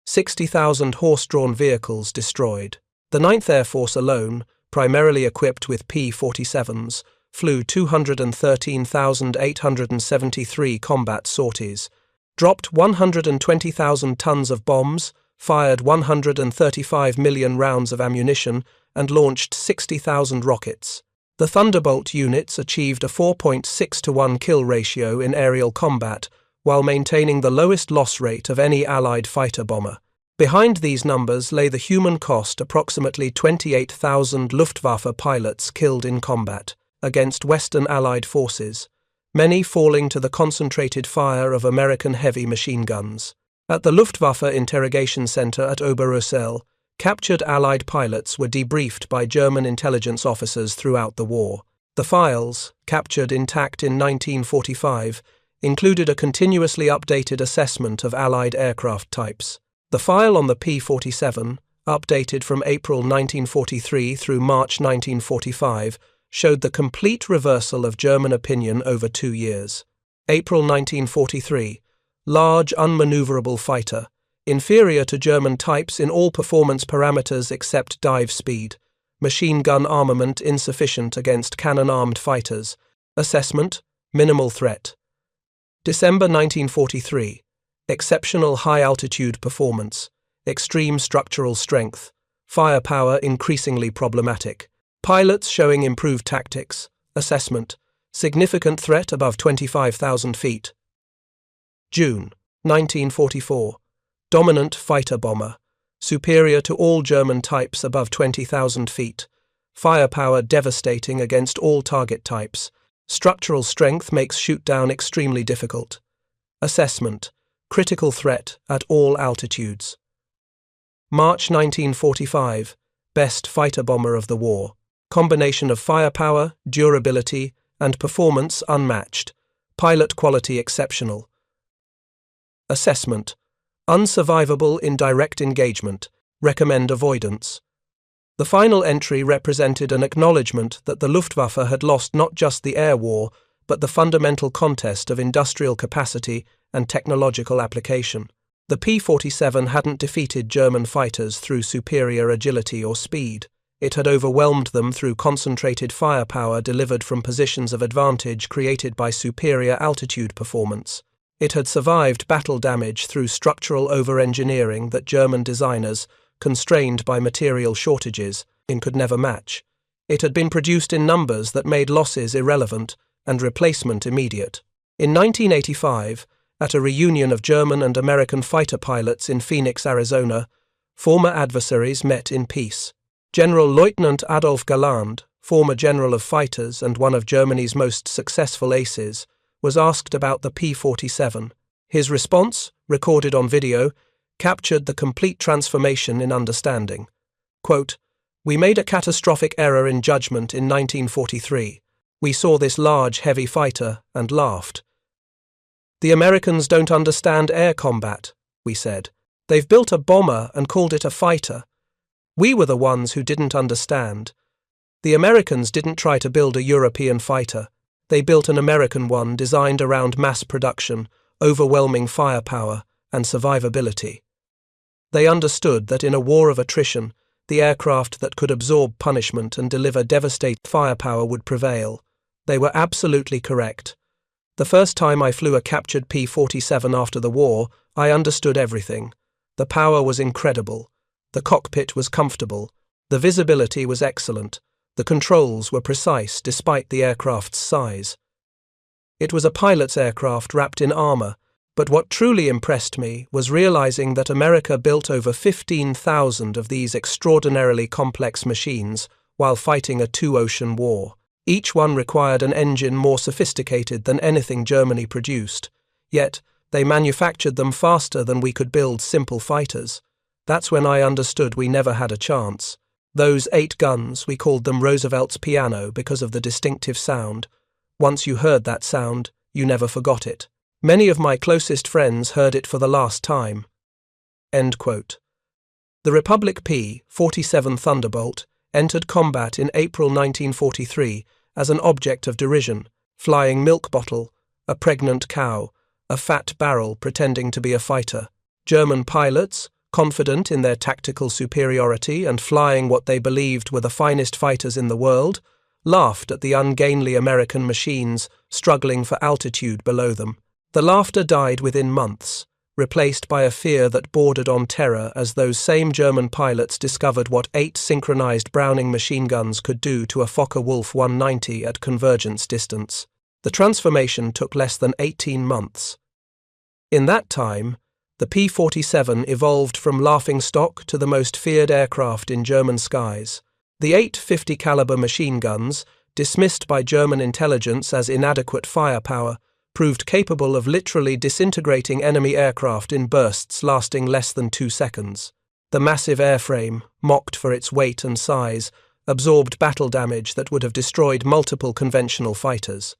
60,000 horse-drawn vehicles destroyed. The 9th Air Force alone, primarily equipped with P-47s, flew 213,873 combat sorties, dropped 120,000 tons of bombs, fired 135 million rounds of ammunition, and launched 60,000 rockets. The Thunderbolt units achieved a 4.6-to-1 kill ratio in aerial combat, while maintaining the lowest loss rate of any Allied fighter bomber. Behind these numbers lay the human cost: approximately 28,000 Luftwaffe pilots killed in combat against Western Allied forces, many falling to the concentrated fire of American heavy machine guns. At the Luftwaffe Interrogation Center at Oberösel, captured Allied pilots were debriefed by German intelligence officers throughout the war. The files, captured intact in 1945, included a continuously updated assessment of Allied aircraft types. The file on the P-47, updated from April 1943 through March 1945, showed the complete reversal of German opinion over 2 years. April 1943, large unmaneuverable fighter, inferior to German types in all performance parameters except dive speed, machine gun armament insufficient against cannon-armed fighters, assessment, minimal threat. December 1943, exceptional high-altitude performance, extreme structural strength, firepower increasingly problematic, pilots showing improved tactics, assessment, significant threat above 25,000 feet. June 1944, dominant fighter bomber, superior to all German types above 20,000 feet, firepower devastating against all target types, structural strength makes shoot-down extremely difficult. Assessment, critical threat at all altitudes. March 1945, best fighter bomber of the war, combination of firepower, durability, and performance unmatched, pilot quality exceptional. Assessment, unsurvivable in direct engagement, recommend avoidance. The final entry represented an acknowledgement that the Luftwaffe had lost not just the air war, but the fundamental contest of industrial capacity and technological application. The P-47 hadn't defeated German fighters through superior agility or speed. It had overwhelmed them through concentrated firepower delivered from positions of advantage created by superior altitude performance. It had survived battle damage through structural over-engineering that German designers, constrained by material shortages, could never match. It had been produced in numbers that made losses irrelevant and replacement immediate. In 1985, at a reunion of German and American fighter pilots in Phoenix, Arizona, former adversaries met in peace. General Lieutenant Adolf Galland, former general of fighters and one of Germany's most successful aces, was asked about the P-47. His response, recorded on video, captured the complete transformation in understanding. Quote, "We made a catastrophic error in judgment in 1943. We saw this large, heavy fighter and laughed. The Americans don't understand air combat, we said. They've built a bomber and called it a fighter. We were the ones who didn't understand. The Americans didn't try to build a European fighter. They built an American one designed around mass production, overwhelming firepower, and survivability. They understood that in a war of attrition, the aircraft that could absorb punishment and deliver devastating firepower would prevail. They were absolutely correct. The first time I flew a captured P-47 after the war, I understood everything. The power was incredible. The cockpit was comfortable. The visibility was excellent. The controls were precise despite the aircraft's size. It was a pilot's aircraft wrapped in armor, but what truly impressed me was realizing that America built over 15,000 of these extraordinarily complex machines while fighting a two-ocean war. Each one required an engine more sophisticated than anything Germany produced, yet they manufactured them faster than we could build simple fighters. That's when I understood we never had a chance. Those 8 guns, we called them Roosevelt's piano because of the distinctive sound. Once you heard that sound, you never forgot it. Many of my closest friends heard it for the last time." End quote. The Republic P-47 Thunderbolt entered combat in April 1943 as an object of derision, flying milk bottle, a pregnant cow, a fat barrel pretending to be a fighter. German pilots, confident in their tactical superiority and flying what they believed were the finest fighters in the world, laughed at the ungainly American machines struggling for altitude below them. The laughter died within months, replaced by a fear that bordered on terror as those same German pilots discovered what 8 synchronized Browning machine guns could do to a Focke-Wulf 190 at convergence distance. The transformation took less than 18 months. In that time, the P-47 evolved from laughingstock to the most feared aircraft in German skies. The 850 caliber machine guns, dismissed by German intelligence as inadequate firepower, proved capable of literally disintegrating enemy aircraft in bursts lasting less than 2 seconds. The massive airframe, mocked for its weight and size, absorbed battle damage that would have destroyed multiple conventional fighters.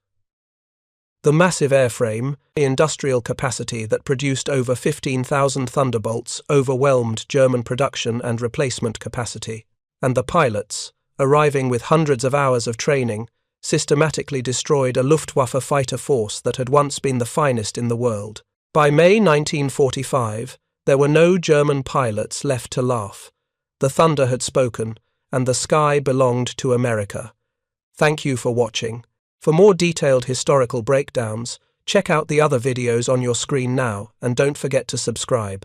The massive airframe, the industrial capacity that produced over 15,000 Thunderbolts, overwhelmed German production and replacement capacity, and the pilots, arriving with hundreds of hours of training, systematically destroyed a Luftwaffe fighter force that had once been the finest in the world. By May 1945, there were no German pilots left to laugh. The thunder had spoken, and the sky belonged to America. Thank you for watching. For more detailed historical breakdowns, check out the other videos on your screen now, and don't forget to subscribe.